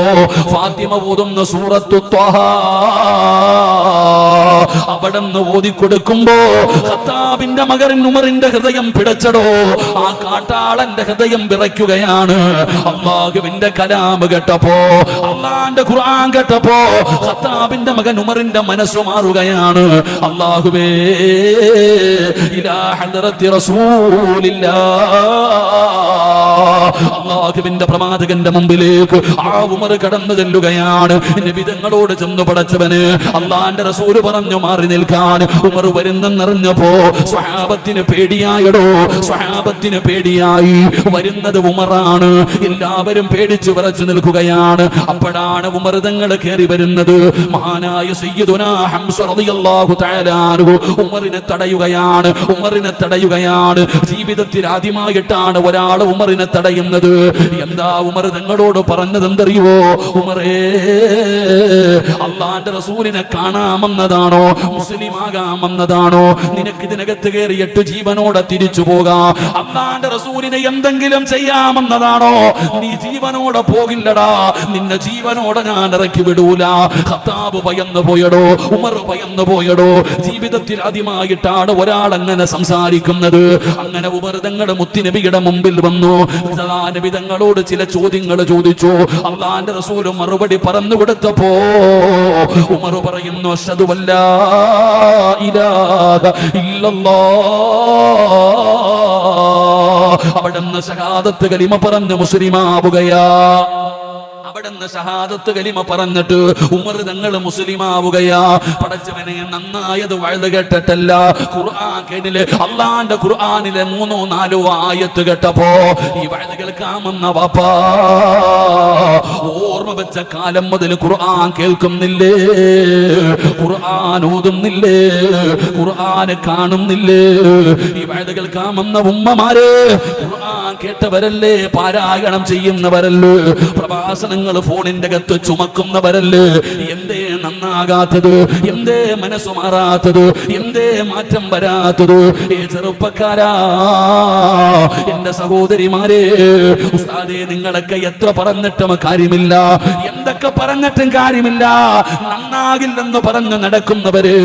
ഫാത്തിമ ഓതുന്ന സൂറത്തു ത്വാഹ അവിടെന്ന് ഓതിക്കൊടുക്കുമ്പോ ഖത്താബിന്റെ മകൻ ഉമറിന്റെ ഹൃദയം പിടച്ചടോ. ആ കാട്ടാളന്റെ ഹൃദയം വിറയ്ക്കുകയാണ്. അല്ലാഹുവിന്റെ കലാം കേട്ടപ്പോ, അല്ലാഹുവിന്റെ ഖുർആൻ കേട്ടപ്പോ ഖത്താബിന്റെ മകൻ ഉമറിന്റെ മനസ്സ് മാറുകയാണ്. അല്ലാഹുവേ, ഇലാ ഹദ്റത്തി റസൂലില്ലാഹ് അല്ലാഹുവിന്റെ പ്രവാചകന്റെ മുമ്പിലേക്ക് ആ ഉമർ കടന്നു ചെല്ലുകയാണ്. നബി തങ്ങളോട് ചെന്നു, പടച്ചവന് അള്ളാന്റെ റസൂല് പറഞ്ഞു മാറി നിൽക്കാൻ. ഉമർ വരുന്നെന്നറിഞ്ഞപ്പോ സ്വഹാബത്തിന് പേടിയായടോ, സ്വഹാബത്തിന് പേടിയായി. വരുന്നത് ഉമറാണ്. എല്ലാവരും പേടിച്ചു വിറച്ചു നിൽക്കുകയാണ്. അപ്പോഴാണ് ഉമർ തങ്ങൾ കയറി വരുന്നത്. മഹാനായ സയ്യിദുനാ ഹംസ റളിയല്ലാഹു തആല അൻഹു ഉമറിനെ തടയുകയാണ്, ഉമറിനെ തടയുകയാണ്. ജീവിതത്തിൽ ആദ്യമായിട്ടാണ് ഒരാൾ ഉമറിനെ തടയുന്നത്. എന്താ ഉമർ തങ്ങളോട് പറഞ്ഞത് എന്തറിയോ? ഉമറേ, അള്ളാന്റെ റസൂലിനെ കാണാമെന്നതാണോ, മുസ്ലിം ആകാമെന്നതാണോ? നിനക്ക് ഇതിനകത്ത് കയറിയിട്ട് ജീവനോടെ തിരിച്ചു പോകാം. അള്ളാന്റെ റസൂലിനെ എന്തെങ്കിലും ചെയ്യാമെന്നതാണോ? നീ ജീവനോടെ പോകില്ലടാ, നിന്നെ ജീവനോടെ ഞാൻ ഇറക്കി വിടൂല. ഖത്താബ് ഭയന്നു പോയടോ, ഉമർ ഭയന്നു പോയടോ. ജീവിതത്തിൽ ആദ്യമായിട്ടാണ് ഒരാൾ അങ്ങനെ സംസാരിക്കുന്നത്. അങ്ങനെ ഉമർ തങ്ങൾ മുത്തുനബിയുടെ മുമ്പിൽ വന്നു. നബി തങ്ങളോട് ചില ചോദ്യങ്ങൾ ചോദിച്ചു. അള്ളാന്റെ റസൂല് മറുപടി പറഞ്ഞു കൊടുത്തപ്പോ ഉമർ പറയുന്നു, അശ്ഹദു അല്ലാ ഇലാഹ ഇല്ലല്ലാഹ്. അവിടുന്ന് ഷഹാദത്ത് കലിമ പറഞ്ഞ് മുസ്ലിമാവുകയാ. അവിടുന്ന് ഷഹാദത്ത് കലിമ പറഞ്ഞിട്ട് ഉമർ തങ്ങൾ മുസ്ലിമാവുകയാ. പടച്ചവനെ, നന്നായത് വഴുത് കേട്ടിട്ടല്ല, ഖുർആൻ കേട്ടില്ലേ? അള്ളാന്റെ ഖുർആനിലെ 3-4 ആയത്ത് കേട്ടപ്പോ ഈ വഴുത് കേൾക്കാമെന്ന വാപ്പാ ഓർമ്മ വെച്ച കാലം മുതൽ ഖുർആൻ കേൾക്കുന്നില്ലേ, ഖുർആൻ ഓതുന്നില്ലേ, ഖുർആൻ കാണുന്നില്ലേ? ഈ വഴുത് കേൾക്കാമെന്ന ഉമ്മമാരെ, ഖുർആൻ കേട്ടവരല്ലേ, പാരായണം ചെയ്യുന്നവരല്ലേ, പ്രഭാഷണങ്ങൾ ഫോണിന്റെ അകത്ത് ചുമക്കുന്നവരല്ലേ? എന്തേ നന്നാകാത്തത്? എന്തേ മനസ്സു മാറാത്തത്? എന്തേ മാറ്റം വരാത്തത്? ഏ ചെറുപ്പക്കാരാ, എന്റെ സഹോദരിമാരെ, ഉസ്താദേ, നിങ്ങളൊക്കെ എത്ര പറഞ്ഞിട്ടും കാര്യമില്ല, എന്തൊക്കെ പറഞ്ഞിട്ടും കാര്യമില്ല. നന്നാകില്ലെന്ന് പറഞ്ഞു നടക്കുന്നവര്,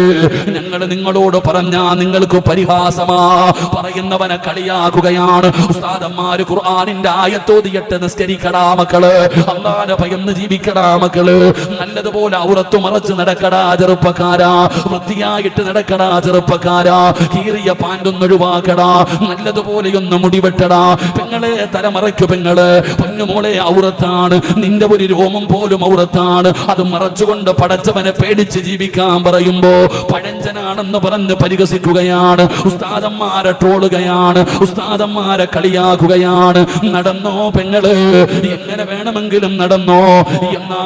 ഞങ്ങൾ നിങ്ങളോട് പറഞ്ഞാ നിങ്ങൾക്ക് പരിഹാസമാ. പറയുന്നവനെ കളിയാക്കുകയാണ്. ഉസ്താദന്മാര് ഖുർആനിന്റെ ആയത്തോതിയിട്ട് നിസ്കരിക്കടാ മക്കള്, അല്ലാഹുവിനെ ഭയന്ന് ജീവിക്കടാ മക്കള്, നല്ലതുപോലെ ഔറത്ത് മറച്ച് നടക്കടാ ചെറുപ്പക്കാരാ, വൃത്തിയായിട്ട് നടക്കടാ ചെറുപ്പക്കാരാ, കീറിയ പാൻറ്റൊന്ന് ഒഴിവാക്കടാ, നല്ലതുപോലെയൊന്ന് മുടിവെട്ടടാ. പെങ്ങളെ, തലമറയ്ക്കു പെങ്ങള്, പൊന്നുമോളെ, ഔറത്താണ്, നിന്റെ ഒരു രോമം പോലും ഔറത്താണ്. അത് മറച്ചുകൊണ്ട് പടച്ചവനെ പേടിച്ച് ജീവിക്കാൻ പറയുമ്പോ പഴഞ്ചനാണെന്ന് പറഞ്ഞ് പരിഹസിക്കുകയാണ്. ഉസ്താദന്മാരെ ട്രോളുകയാണ്, ഉസ്താദന്മാരെ കളിയാക്കുകയാണ്. നടന്നോ പെങ്ങള്, എങ്ങനെ വേണമെങ്കിലും നടന്നോ എന്നാ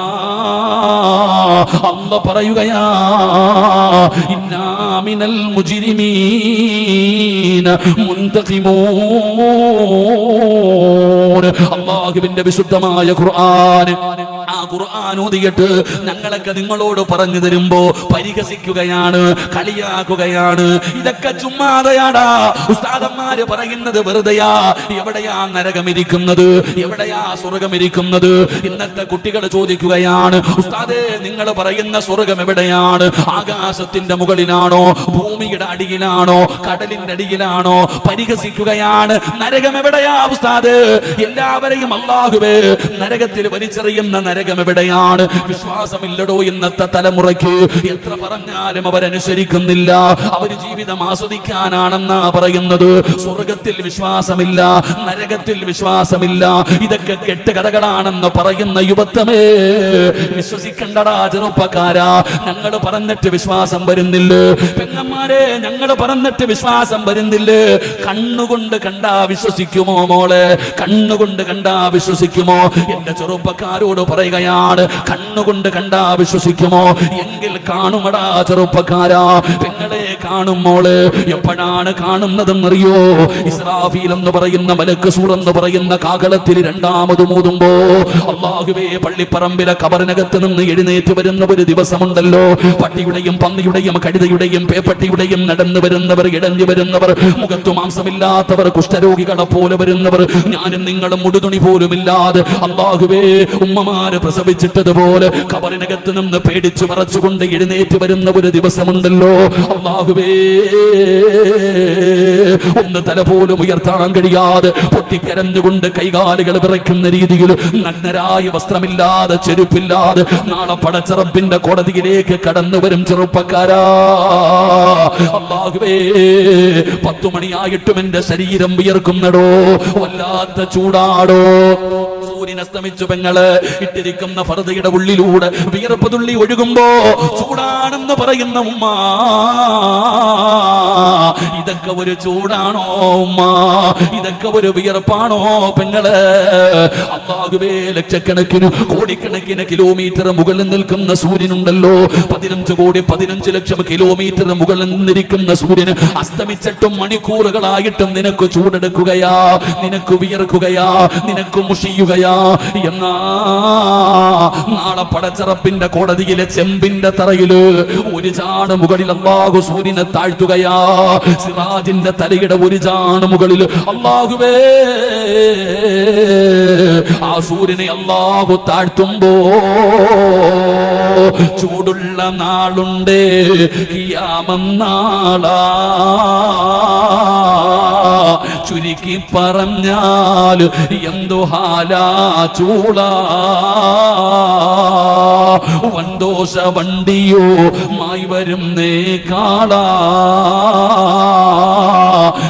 അല്ലാഹ് പറയുകയാ, ഇന്നാ മിനൽ മുജ്രിമീന മുൻതഖിമൂൻ. അല്ലാഹുവിന്റെ വിശുദ്ധമായ ഖുർആൻ, ആ ഖുർആൻ ഓതിയിട്ട് ഞങ്ങളൊക്കെ നിങ്ങളോട് പറഞ്ഞു തരുമ്പോ പരിഹസിക്കുകയാണ്, കളിയാക്കുകയാണ്. ഇതൊക്കെ ചുമ്മാതെയാടാ. ഉസ്താദന്മാര് പറയുന്നത് വെറുതെയാ. എവിടെയാ നരകമിരിക്കുന്നത്? എവിടെയാ സ്വർഗമിരിക്കുന്നത്? ഇന്നത്തെ കുട്ടികൾ ചോദിക്കുകയാണ്, ഉസ്താദേ, നിങ്ങൾ പറയുന്ന സ്വർഗം എവിടെയാണ്? ആകാശത്തിന്റെ മുകളിലാണോ, ഭൂമിയുടെ അടിയിലാണോ, കടലിന്റെ അടിയിലാണോ? പരിഹസിക്കുകയാണ്. നരകം എവിടെയാ ഉസ്താദ്? എല്ലാവരെയും അല്ലാഹുവേ നരകത്തിൽ വലിച്ചെറിയുന്ന നരകം എവിടെയാണ്? വിശ്വാസമില്ലടോ ഇന്നത്തെ തലമുറയ്ക്ക്. എത്ര പറഞ്ഞാലും അവരനുസരിക്കുന്നില്ല. അവർ ജീവിതം ആസ്വദിക്കാനാണെന്നാ പറയുന്നത്. സ്വർഗത്തിൽ വിശ്വാസമില്ല, നരകത്തിൽ വിശ്വാസമില്ല. ഇതൊക്കെ കെട്ടുകഥകളാണെന്ന് പറയുന്ന യുവത്വമേ, വിശ്വസിക്കണ്ടടാ ചെറുപ്പക്കാരാ. ഞങ്ങൾ പറഞ്ഞിട്ട് വിശ്വാസം വരുന്നില്ലേ? പെങ്ങന്മാരെ, ഞങ്ങൾ പറഞ്ഞിട്ട് വിശ്വാസം വരുന്നില്ലേ? കണ്ണുകൊണ്ട് കണ്ടാ വിശ്വസിക്കുമോ മോളെ? കണ്ണുകൊണ്ട് കണ്ടാ വിശ്വസിക്കുമോ? എന്റെ ചെറുപ്പക്കാരോട് പറയുകയാണ്, കണ്ണുകൊണ്ട് കണ്ടാ വിശ്വസിക്കുമോ? എങ്കിൽ കാണുമടാ ചെറുപ്പക്കാരാ, പെങ്ങളെ കാണും മോള്. എപ്പോഴാണ് കാണുന്നതെന്നറിയോ? ഇസ്രാഫീൽ എന്ന് പറയുന്ന മലക്ക് സൂർ എന്ന് പറയുന്ന കാകളത്തിൽ രണ്ടാമത് മൂതുമ്പോ അല്ലാഹുവേ, പള്ളിപ്പറമ്പിലെ കബറിനകത്ത് നിന്ന് എഴുന്നേറ്റ് വരുന്ന ഒരു ദിവസമുണ്ടല്ലോ. പട്ടിയുടെയും പന്നിയുടെയും കഴുതയുടെയും പേപ്പട്ടിയുടെയും നടന്നു വരുന്നവർ, ഇടഞ്ഞു വരുന്നവർ, മുഖത്തു മാംസമില്ലാത്തവർ, കുഷ്ഠരോഗികളെ പോലെ വരുന്നവർ, ഞാനും നിങ്ങളും മുടുതുണി പോലും ഇല്ലാതെ അല്ലാഹുവേ ഉമ്മമാര് പ്രസവിച്ചിട്ടതുപോലെ ഖബറിനകത്ത് നിന്ന് പേടിച്ചു മറച്ചുകൊണ്ട് എഴുന്നേറ്റ് വരുന്ന ഒരു ദിവസമുണ്ടല്ലോ. അല്ലാഹുവേ, ഒന്ന് തല പോലും ഉയർത്താൻ കഴിയാതെ പൊട്ടിക്കരഞ്ഞുകൊണ്ട് കൈകാലുകൾ വിറയ്ക്കുന്ന രീതിയിൽ നഗ്നരായ വസ്ത്രമില്ലാതെ ചെരുപ്പില്ലാതെ നാളെ പടച്ച റബ്ബിന്റെ കോടതിയിലേക്ക് കടന്നു വരും ചെറുപ്പക്കാരാ. അല്ലാഹുവേ, 10 മണിയായിട്ടും എന്റെ ശരീരം വിയർക്കുന്നടോ, വല്ലാത്ത ചൂടാടോ. സൂര്യൻ അസ്തമിച്ചു പെങ്ങള് ഇട്ടിരിക്കുന്ന ഫർദയുടെ ഉള്ളിലൂടെ വിയർപ്പ് തുള്ളി ഒഴുകുമ്പോ ചൂടാണെന്ന് പറയുന്ന ഉമ്മ, ഇതൊക്കെ ഒരു ചൂടാണോ ഉമ്മ? ഇതൊക്കെ ഒരു വിയർപ്പാണോ പെങ്ങള്? അല്ലാഹുവേ, ലക്ഷക്കണക്കിന് കോടിക്കണക്കിന് കിലോമീറ്റർ മുകളിൽ നിൽക്കുന്ന സൂര്യനുണ്ടല്ലോ, 15 കോടി 15 ലക്ഷം കിലോമീറ്റർ മുകളിൽ നിന്നിരിക്കുന്ന സൂര്യന് അസ്തമിച്ചിട്ടും മണിക്കൂറുകളായിട്ടും നിനക്ക് ചൂടെടുക്കുകയാ, നിനക്ക് വിയർക്കുകയാ, നിനക്ക് മുഷിയുകയാ. എന്നാ നാളെ പടച്ച റബ്ബിന്റെ കോടതിയിലെ ചെമ്പിന്റെ തറയില് ഒരു ചാണ് മുകളിൽ അല്ലാഹു സൂര്യനെ താഴ്ത്തുകയാ. സിറാജിന്റെ തലയുടെ ഒരു ചാണ് മുകളിൽ അല്ലാഹുവേ, ആ സൂര്യനെ അല്ലാഹു താഴ്ത്തുമ്പോ ചൂടുള്ള നാളുണ്ട്, ഖിയാമം നാളാ. ചുരുക്കി പറഞ്ഞാൽ എന്തു ഹാലാ ചൂളാ. വന്തോഷ വണ്ടിയോ മായി വരുന്നേ കാളാ.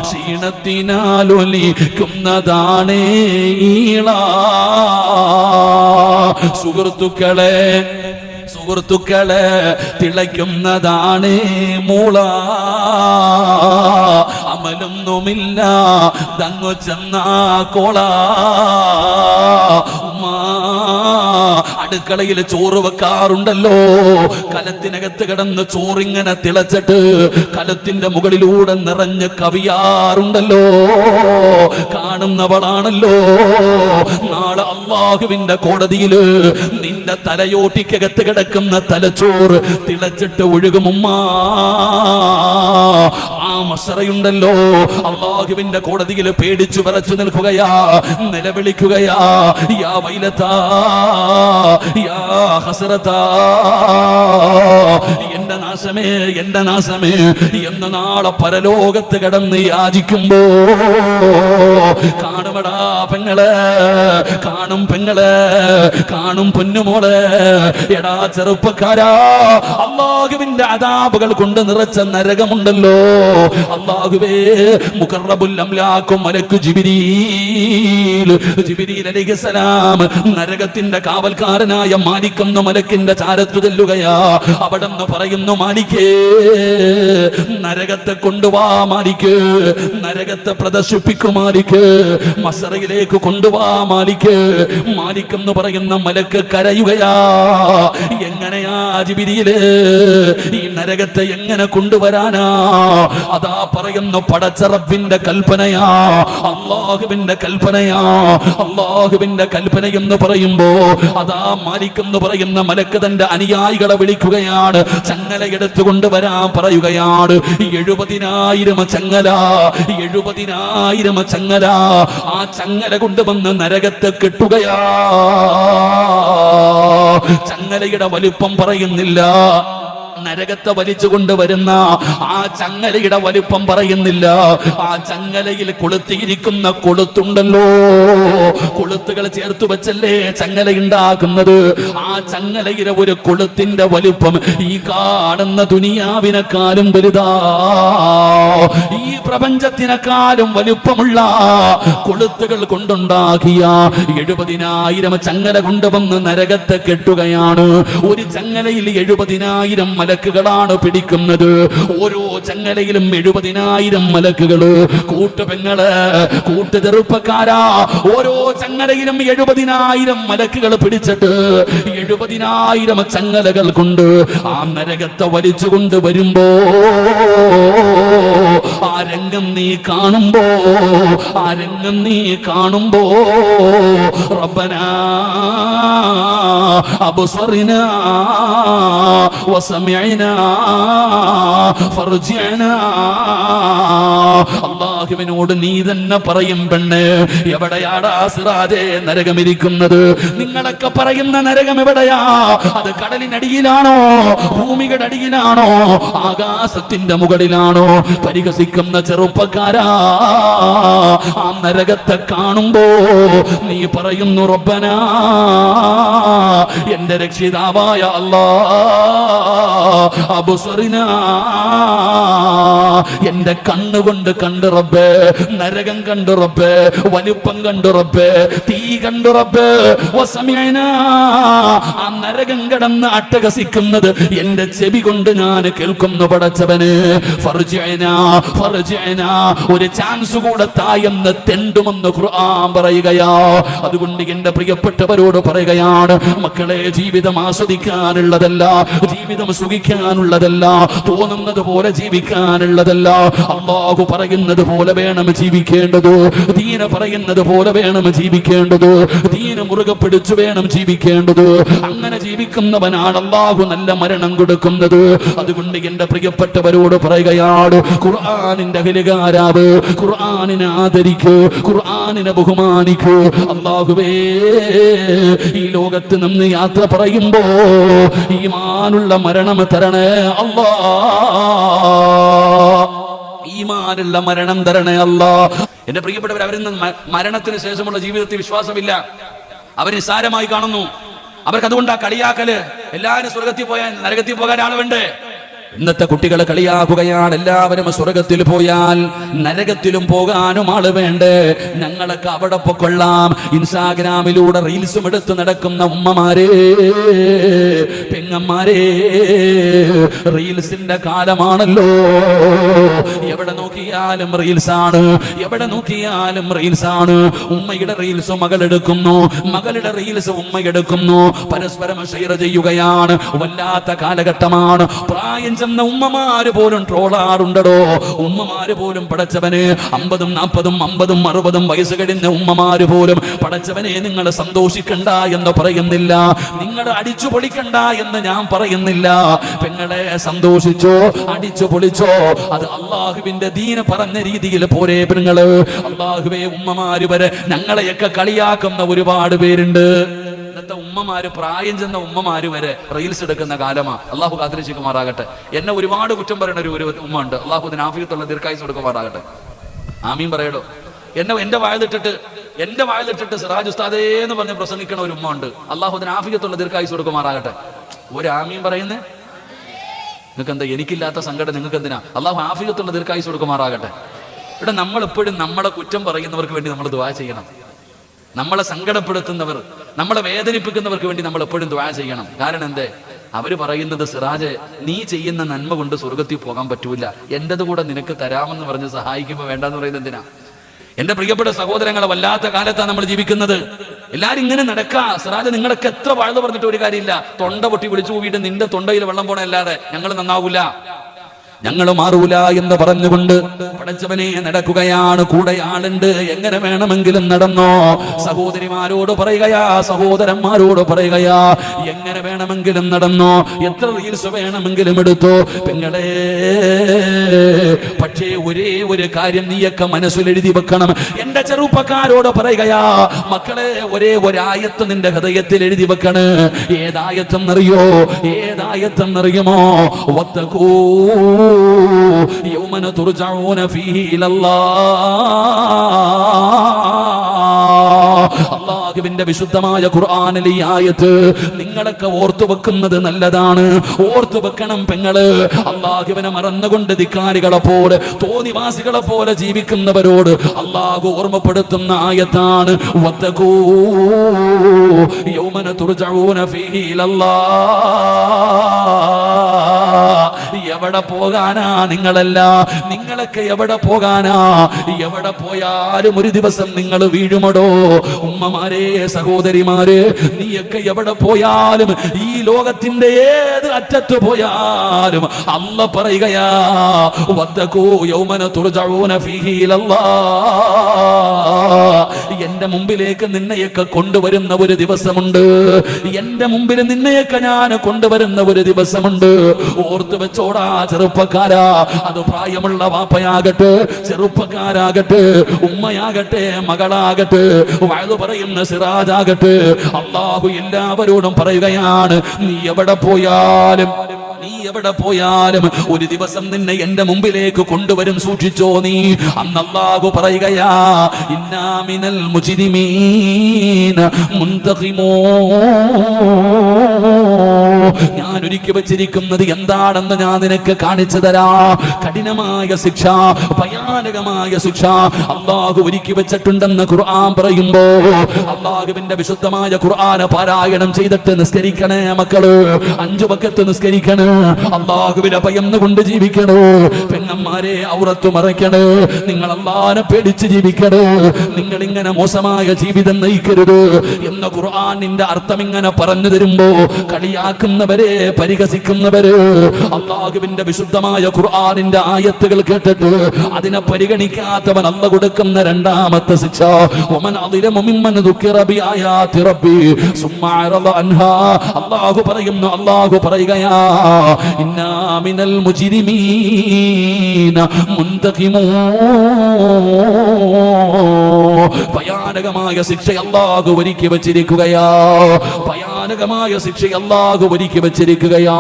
ക്ഷീണത്തിനാലൊലിക്കുന്നതാണേ ഈളാ. സുഹൃത്തുക്കളെ തിളയ്ക്കുന്നതാണ് മൂള. അമലൊന്നുമില്ല തങ്ങു ചെന്നാ കോള. അടുക്കളയിൽ ചോറ് വെക്കാറുണ്ടല്ലോ, കലത്തിനകത്ത് കിടന്ന് ചോറിങ്ങനെ തിളച്ചിട്ട് കലത്തിന്റെ മുകളിലൂടെ നിറഞ്ഞ് കവിയാറുണ്ടല്ലോ. കാണുന്നവളാണല്ലോ നാളെ അല്ലാഹുവിന്റെ കോടതിയില് നിന്റെ തലയോട്ടിക്കകത്ത് കിടക്കുന്ന തലച്ചോറ് തിളച്ചിട്ട് ഒഴുകുമുമ്മ. ആ മസറയുണ്ടല്ലോ അല്ലാഹുവിന്റെ കോടതിയിൽ പേടിച്ചു വിറച്ചു നിൽക്കുകയാ, നിലവിളിക്കുകയാ. യാ വൈലതാ, യാ ഹസ്രതാ, എന്റെ നാശമേ, എന്റെ നാശമേ എന്ന നാളെ പരലോകത്ത് കിടന്ന് യാചിക്കുമ്പോ കാണുമടാ പെങ്ങളെ, കാണും പെങ്ങളെ, കാണും പൊന്നുമോളെ. എടാ ചെറുപ്പക്കാരാ, അല്ലാഹുവിന്റെ അദാബുകൾ കൊണ്ട് നിറച്ച നരകമുണ്ടല്ലോ. അല്ലാഹുവേ, മുഖറബുൽ അംലാക്കും മലക്കു ജിബ്രീൽ അലൈഹിസ്സലാം നരകത്തിന്റെ കാവൽക്കാരനായ മാലിക് എന്ന മലക്കിന്റെ ചാരത്തു ചെല്ലുകയാ. അവിടെന്ന് പറയുന്നു, മാലിക്കേ, നരകത്തെ കൊണ്ടുവാ മാലിക്, നരകത്തെ പ്രദർശിപ്പിക്കും മാലിക്, മസറയിലേക്ക് കൊണ്ടുവാ മാലിക്. മാലിക് എന്ന് പറയുന്ന മലക്ക് കരയുകയാ. എങ്ങനെയാ ജിബ്രീൽ ഈ നരകത്തെ എങ്ങനെ കൊണ്ടുവരാനാ? അതാ പറയുന്നു, പടച്ച റബ്ബിന്റെ കൽപ്പനയാ, അല്ലാഹുവിന്റെ കൽപ്പനയാ. അല്ലാഹുവിന്റെ കൽപ്പന എന്ന് പറയുമ്പോ അതാ മാലിക് എന്ന് പറയുന്ന മലക്ക് തന്റെ അനുയായികളെ വിളിക്കുകയാണ്, ചങ്ങല എടുത്തു കൊണ്ടുവരാൻ പറയുകയാണ്. 70,000 ചങ്ങല, 70,000 ചങ്ങല. ആ ചങ്ങല കൊണ്ടുവന്ന് നരകത്തെ കെട്ടുകയാ. ചങ്ങലയുടെ വലിപ്പം പറയുന്നില്ല, നരകത്തെ വലിച്ചു കൊണ്ടുവരുന്ന ആ ചങ്ങലയുടെ വലിപ്പം പറയുന്നില്ല. ആ ചങ്ങലയിൽ കൊളുത്തിയിരിക്കുന്ന കൊളുത്തുണ്ടല്ലോ, കൊളുത്തുകൾ ചേർത്ത് വെച്ചല്ലേ ചങ്ങല ഉണ്ടാക്കുന്നത്. ആ ചങ്ങലയിലെ ഒരു കൊളുത്തിന്റെ വലിപ്പം ഈ കാണുന്ന ദുനിയാവിനെക്കാളും വലുതാ. ഈ പ്രപഞ്ചത്തിനെക്കാളും വലുപ്പമുള്ള കൊളുത്തുകൾ കൊണ്ടുണ്ടാക്കിയ 70,000 ചങ്ങല കൊണ്ടുവന്ന് നരകത്തെ കെട്ടുകയാണ്. ഒരു ചങ്ങലയിൽ 70,000 മലക്കുകളാണ് പിടിക്കുന്നത്. ഓരോ ചങ്ങലയിലും 70,000 മലക്കുകള്. കൂട്ടുപെങ്ങള്, കൂട്ടു ചെറുപ്പക്കാരാ, ഓരോ ചങ്ങലയിലും 70,000 മലക്കുകൾ പിടിച്ചിട്ട് 70,000 ചങ്ങലകൾ കൊണ്ട് ആ നരകത്തെ വലിച്ചു കൊണ്ടുവരുമ്പോ ആ രംഗം നീ കാണുമ്പോ, ആ രംഗം നീ കാണുമ്പോ റബ്ബനാ അബ്സറിനാ വസമ വസമിഅനാ ഫർജിഅനാ. അല്ലാഹുവിനോട് നീ തന്നെ പറയും പെണ്ണ്, എവിടെയാടാ സിറാജേ നരകമിരിക്കുന്നത്? നിങ്ങളൊക്കെ പറയുന്ന നരകം എവിടെയാ? അത് കടലിനടിയിലാണോ, ഭൂമിയുടെ അടിയിലാണോ, ആകാശത്തിന്റെ മുകളിലാണോ? പരിഹസിക്കുന്ന ചെറുപ്പക്കാരാ, ആ നരകത്തെ കാണുമ്പോ നീ പറയുന്നു റബ്ബനാ, എന്റെ രക്ഷിതാവായ അല്ലാഹ്, അബ്സറിനാ, എന്റെ കണ്ണുകൊണ്ട് കണ്ടു റബ്ബേ, നരകം കണ്ടു റബ്ബേ, വലുപ്പം കണ്ടു റബ്ബേ, തീ കണ്ടു റബ്ബേ, വസമിഅനാ, ആ നരകം കിടന്ന് അട്ടഹസിക്കുന്നത് എന്റെ ചെവി കൊണ്ട് ഞാൻ കേൾക്കുന്നു പടച്ചവന്. ഫർജിഅനാ ഫർജിഅനാ, ഒരു ചാൻസ് കൂടെ തായെന്ന് തെണ്ടുമെന്ന് ഖുർആൻ പറയുകയാ. അതുകൊണ്ട് എന്റെ പ്രിയപ്പെട്ടവരോട് പറയുകയാണ്, മക്കളെ, ജീവിതം ആസ്വദിക്കാനുള്ളതല്ല, ജീവിതം സുഖിക്കാനുള്ളതല്ല, തോന്നുന്നത് പോലെ ജീവിക്കാനുള്ളതല്ല. അല്ലാഹു പറയുന്നത് പോലെ വേണം ജീവിക്കേണ്ടത്, ദീന പറയുന്നത് പോലെ വേണം ജീവിക്കേണ്ടത്, ദീന മുറുകെ പിടിച്ചു വേണം ജീവിക്കേണ്ടത്. അങ്ങനെ ജീവിക്കുന്നവനാണ് അല്ലാഹു നല്ല മരണം കൊടുക്കുന്നത്. അതുകൊണ്ട് എന്റെ പ്രിയപ്പെട്ടവരോട് പറയുകയാണ്, ഖുർആനിന്റെ അഖിലകാരാവ്, ഖുർആനിനെ ആദരിക്കൂ, ഖുർആനിനെ ബഹുമാനിക്കൂ. അല്ലാഹുവേ, ഈ ലോകത്ത് നിന്ന് യാത്ര പറയുമ്പോ ഈമാനുള്ള മരണം തരണേ അല്ലാഹ്, ഈമാനുള്ള മരണം തരണേ അല്ലാഹ്. എന്റെ പ്രിയപ്പെട്ടവർ, അവരിൽ നിന്ന് മരണത്തിന് ശേഷമുള്ള ജീവിതത്തിൽ വിശ്വാസമില്ല, അവർ നിസ്സാരമായി കാണുന്നു. അവർക്ക് അതുകൊണ്ടാ കളിയാക്കല്. എല്ലാവരും സ്വർഗത്തിൽ പോയാൽ നരകത്തിൽ പോകാൻ ആള് വേണ്ടേ? ഇന്നത്തെ കുട്ടികളെ കളിയാക്കുകയാണ്, എല്ലാവരും സ്വർഗത്തിൽ പോയാൽ നരകത്തിലും പോകാനും ആള് വേണ്ടേ? ഞങ്ങളൊക്കെ അവിടെ പൊക്കൊള്ളാം. ഇൻസ്റ്റാഗ്രാമിലൂടെ റീൽസും എടുത്ത് നടക്കുന്ന ഉമ്മമാരെ, പെങ്ങന്മാരെ, റീൽസിന്റെ കാലമാണല്ലോ. എവിടെ നോക്കിയാലും റീൽസാണ്, എവിടെ നോക്കിയാലും റീൽസാണ്. ഉമ്മയുടെ റീൽസ് മകളെടുക്കുന്നു, മകളുടെ റീൽസ് ഉമ്മയെടുക്കുന്നു, പരസ്പരം ഷെയർ ചെയ്യുകയാണ്. വല്ലാത്ത കാലഘട്ടമാണ്. പ്രായം ചെന്ന ഉമ്മമാര് പോലും ട്രോളാറുണ്ടോ? ഉമ്മമാര് പോലും പടച്ചവന് 50, 40, 50, 60 വയസ്സ് കഴിഞ്ഞ ഉമ്മമാര് പോലും പടച്ചവനെ നിങ്ങൾ സന്തോഷിക്കണ്ട എന്ന് പറയുന്നില്ല, നിങ്ങൾ അടിച്ചു പൊളിക്കണ്ട എന്ന് ഞാൻ പറയുന്നില്ല. പെങ്ങളെ, സന്തോഷിച്ചോ, അടിച്ചു പൊളിച്ചോ, അത് അള്ളാഹുവിന്റെ ദീന് പറഞ്ഞ രീതിയിൽ പോരെ പെങ്ങള്. അള്ളാഹുവേ, ഉമ്മമാര് വരെ ഞങ്ങളെയൊക്കെ കളിയാക്കുന്ന ഒരുപാട് പേരുണ്ട്. ഇന്നത്തെ ഉമ്മമാര്, പ്രായം ചെന്ന ഉമ്മമാര് വരെ റീൽസ് എടുക്കുന്ന കാലമാ. അള്ളാഹു കാത്തിരക്ഷിക്കുമാറാകട്ടെ. എന്നെ ഒരുപാട് കുറ്റം പറയുന്ന ഒരു ഉമ്മ ഉണ്ട്. അള്ളാഹു അതിന് ആഫിയത്തുള്ള ദീർഘായുസ്സ് കൊടുക്കുമാറാകട്ടെ. ആമീൻ പറയടോ. എന്റെ വായലിട്ടിട്ട് സിറാജ് ഉസ്താദേ എന്ന് പറഞ്ഞ് പ്രസംഗിക്കണ ഒരു ഉമ്മ ഉണ്ട്. അള്ളാഹു അതിന് ആഫിയത്തുള്ള ദീർഘായുസ്സ് കൊടുക്കുമാറാകട്ടെ. ഒരു ആമീൻ പറയുന്നേ. നിങ്ങൾക്ക് എന്താ? എനിക്കില്ലാത്ത സങ്കടം നിങ്ങൾക്ക് എന്തിനാ? അള്ളാഹു ആഫിയത്തുള്ള ദീർഘായുസ്സ് കൊടുക്കുമാറാകട്ടെ. ഇവിടെ നമ്മൾ എപ്പോഴും നമ്മളെ കുറ്റം പറയുന്നവർക്ക് വേണ്ടി നമ്മൾ ദുആ ചെയ്യണം. നമ്മളെ സങ്കടപ്പെടുത്തുന്നവർ, നമ്മളെ വേദനിപ്പിക്കുന്നവർക്ക് വേണ്ടി നമ്മൾ എപ്പോഴും ദുആ ചെയ്യണം. കാരണം എന്തേ? അവര് പറയുന്നത്, സിറാജ്, നീ ചെയ്യുന്ന നന്മ കൊണ്ട് സ്വർഗത്തിൽ പോകാൻ പറ്റൂല, എന്റേത് കൂടെ നിനക്ക് തരാമെന്ന് പറഞ്ഞ് സഹായിക്കുമ്പോൾ വേണ്ടെന്ന് പറയുന്നത് എന്തിനാ? എന്റെ പ്രിയപ്പെട്ട സഹോദരങ്ങളെ, വല്ലാത്ത കാലത്താണ് നമ്മൾ ജീവിക്കുന്നത്. എല്ലാരും ഇങ്ങനെ നടക്കാ. സിറാജ്, നിങ്ങളൊക്കെ എത്ര വാഴ്ന്നു പറഞ്ഞിട്ട് ഒരു കാര്യമില്ല. തൊണ്ട പൊട്ടി വിളിച്ചു പോയിട്ട് നിന്റെ തൊണ്ടയിൽ വെള്ളം പോണ അല്ലാതെ ഞങ്ങൾ നന്നാവൂല, ഞങ്ങൾ മാറൂല എന്ന് പറഞ്ഞുകൊണ്ട് പടച്ചവനെ നടക്കുകയാണ്. കൂടെ ആളുണ്ട്, എങ്ങനെ വേണമെങ്കിലും നടന്നോ. സഹോദരിമാരോട് പറയുകയാ, സഹോദരന്മാരോട് പറയുകയാ, എങ്ങനെ വേണമെങ്കിലും നടന്നോ, എത്ര റീൽസ് വേണമെങ്കിലും എടുത്തോ പെങ്ങളെ. പക്ഷേ ഒരേ ഒരു കാര്യം നീയൊക്കെ മനസ്സിലെഴുതി വെക്കണം. എന്റെ ചെറുപ്പക്കാരോട് പറയുകയാ, മക്കളെ, ഒരേ ഒരായത്ത് നിന്റെ ഹൃദയത്തിൽ എഴുതി വെക്കണ്. ഏതായത്തെന്നറിയോ? ഏതായത്തെന്നറിയുമോ? വത്തഖൂ യൗമന തുർജഊന ഫീഹി ഇലല്ലാഹ്. അല്ലാഹുവിന്റെ വിശുദ്ധമായ ഖുർആനിലെ ഈ ആയത്ത് നിങ്ങളൊക്കെ ഓർത്തു വെക്കുന്നത് നല്ലതാണ്. ഓർത്തു വെക്കണം പെങ്ങള്. അല്ലാഹുവിനെ മറന്നുകൊണ്ട് ധിക്കാരികളെ പോലെ, തോന്നിവാസികളെ പോലെ ജീവിക്കുന്നവരോട് അല്ലാഹു ഓർമ്മപ്പെടുത്തുന്ന ആയത്താണ് വത്തഖൂ യൗമന തുർജഊന ഫീഹി ഇലല്ലാഹ്. എവിടെ പോകാനാ നിങ്ങളല്ല? നിങ്ങളൊക്കെ എവിടെ പോകാനാ? എവിടെ പോയാലും ഒരു ദിവസം നിങ്ങൾ വീഴുമടോ. ഉമ്മമാരെ, സഹോദരിമാരെ, നീയൊക്കെ എവിടെ പോയാലും, ഈ ലോകത്തിന്റെ ഏത് അറ്റത്ത് പോയാലും അല്ലാഹ് പറയുകയാ, വത്തഖൂ യൗമന തുർജഊന ഫീഹി ഇലല്ലാഹ്. എന്റെ മുമ്പിലേക്ക് നിന്നെയൊക്കെ കൊണ്ടുവരുന്ന ഒരു ദിവസമുണ്ട്. എന്റെ മുമ്പിൽ നിന്നെയൊക്കെ ഞാൻ കൊണ്ടുവരുന്ന ഒരു ദിവസമുണ്ട്. ഓർത്തു വെച്ചോടാ ചെറുപ്പക്കാരാ. അത് പ്രായമുള്ള വാപ്പയാകട്ടെ, ചെറുപ്പക്കാരാകട്ടെ, ഉമ്മയാകട്ടെ, മകളാകട്ടെ, വയത് പറയുന്ന സിറാജാകട്ടെ, അല്ലാഹു എല്ലാവരോടും പറയുകയാണ്, നീ എവിടെ പോയാലും ഒരു ദിവസം നിന്നെ എന്റെ മുമ്പിലേക്ക് കൊണ്ടുവരും, സൂക്ഷിച്ചോ നീ. അന്ന് അല്ലാഹു പറയുകയാ, ഇന്നാ മിനൽ മുജ്രിമീന മുൻതഖിമൂൻ. ഞാൻ ഒരുക്കി വെച്ചിരിക്കുന്നത് എന്താണെന്ന് ഞാൻ നിനക്ക് കാണിച്ചു തരാം. കഠിനമായ ശിക്ഷ, ഭയാനകമായ ശിക്ഷ അല്ലാഹു ഒരുക്കി വെച്ചിട്ടുണ്ടെന്ന് ഖുർആൻ പറയുമ്പോ, അല്ലാഹുവിന്റെ വിശുദ്ധമായ ഖുർആൻ പാരായണം ചെയ്തിട്ട് നിസ്കരിക്കണേ മക്കള്. 5 വഖത്ത് നിസ്കരിക്കണേ. അല്ലാഹുവിനെ ഭയന്നുകൊണ്ട് ജീവിക്കണോ. പെങ്ങന്മാരെ ഔറത്ത് മറയ്ക്കണേ. നിങ്ങൾ അല്ലാഹുവിനെ പേടിച്ച് ജീവിക്കണേ. നിങ്ങൾ ഇങ്ങനെ മോശമായ ജീവിതം നയിക്കരുത് എന്ന ഖുർആനിന്റെ അർത്ഥം ഇങ്ങനെ പറഞ്ഞു തരുമ്പോ, കളിയാക്കുന്നവരെ, പരിഹസിക്കുന്നവര് അല്ലാഹുവിന്റെ വിശുദ്ധമായ ഖുർആനിന്റെ ആയത്തുകൾ കേട്ടിട്ട് അതിനെ പരിഗണിക്കാത്തവൻ അല്ലാഹു കൊടുക്കുന്ന രണ്ടാമത്തെ ശിക്ഷ, വമൻ അളിമു മിമ്മൻ ദുക്കിറ ബിആയാതി റബ്ബി സുമ്മ അറദ അൻഹാ. അല്ലാഹു പറയുകയാ, ഇന്നാ മിനൽ മുജ്രിമീന മുൻതഖിമൂൻ. ഭയാനകമായ ശിക്ഷ അല്ലാഹു ഒരുക്കി വെച്ചിരിക്കുകയാ. ഭയാനകമായ ശിക്ഷ അല്ലാഹു ഒരുക്കി വെച്ചിരിക്കുകയാ.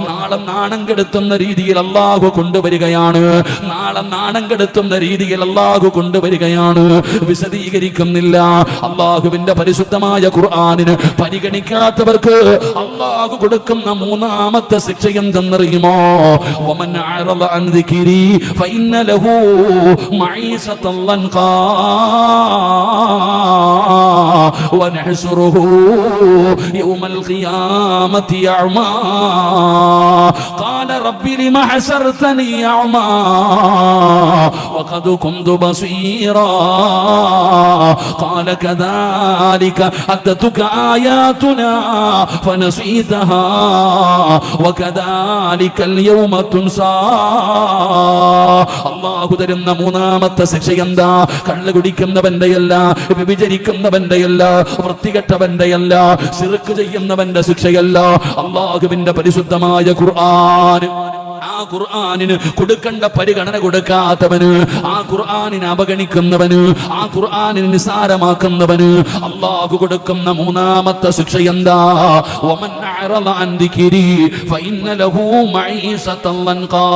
നാളെ നാണം കെടുത്തുന്ന രീതിയിൽ അല്ലാഹു കൊണ്ടുവരികയാണ്. നാളെ നാണം കെടുത്തുന്ന രീതിയിൽ അല്ലാഹു കൊണ്ടുവരികയാണ്. വിശദീകരിക്കുന്നില്ല. അല്ലാഹുവിന്റെ പരിശുദ്ധമായ ഖുർആനിന് പരിഗണിക്കാത്തവർക്ക് അല്ലാഹു കൊടുക്കുന്ന മൂന്നാമത്തെ ശിക്ഷ എന്തെന്നറിയുമോ? വമൻ അറദ അൻ ദിക്രി ഫഇന്ന ലഹു മഈസതൻ ലൻഖാ വനഹ്ശുറുഹു യൗമൽ ഖിയാമത്തി അഅ്മാ ഖാല റബ്ബി ലിമ ഹസർതനി അഅ്മാ വഖദ് കുന്തു ബസീറാ ഖാല കദാലിക അതതുക ആയാതുനാ ഫനസീതഹാ വകദാലികൽ യൗമ തുൻസാ. അല്ലാഹു തരുന്ന മൂന്നാമത്തെ ശിക്ഷ എന്താ? കള്ള് കുടിക്കുന്നവന്റെയല്ല, വ്യഭിചരിക്കുന്നവന്റെയല്ല, വൃത്തികെട്ടവന്റെയല്ല, ശിർക്ക് ചെയ്യുന്നവന്റെ ശിക്ഷയല്ല. അല്ലാഹുവിന്റെ പരിശുദ്ധമായ ഖുർആൻ, ആ ഖുർആനിന് കൊടുക്കേണ്ട പരിഗണന കൊടുക്കാത്തവന്, ആ ഖുർആനിനെ അവഗണിക്കുന്നവന്, ആ ഖുർആനിനെ നിസാരമാക്കുന്നവന് അല്ലാഹു കൊടുക്കുന്ന മൂന്നാമത്തെ ശിക്ഷ എന്താ? വമൻ അറദ അൻ ദിക്രി ഫഇന്ന ലഹു മഈസതൻ ലൻഖാ.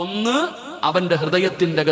ഒന്ന്, അവന്റെ ഹൃദയത്തിന്റെ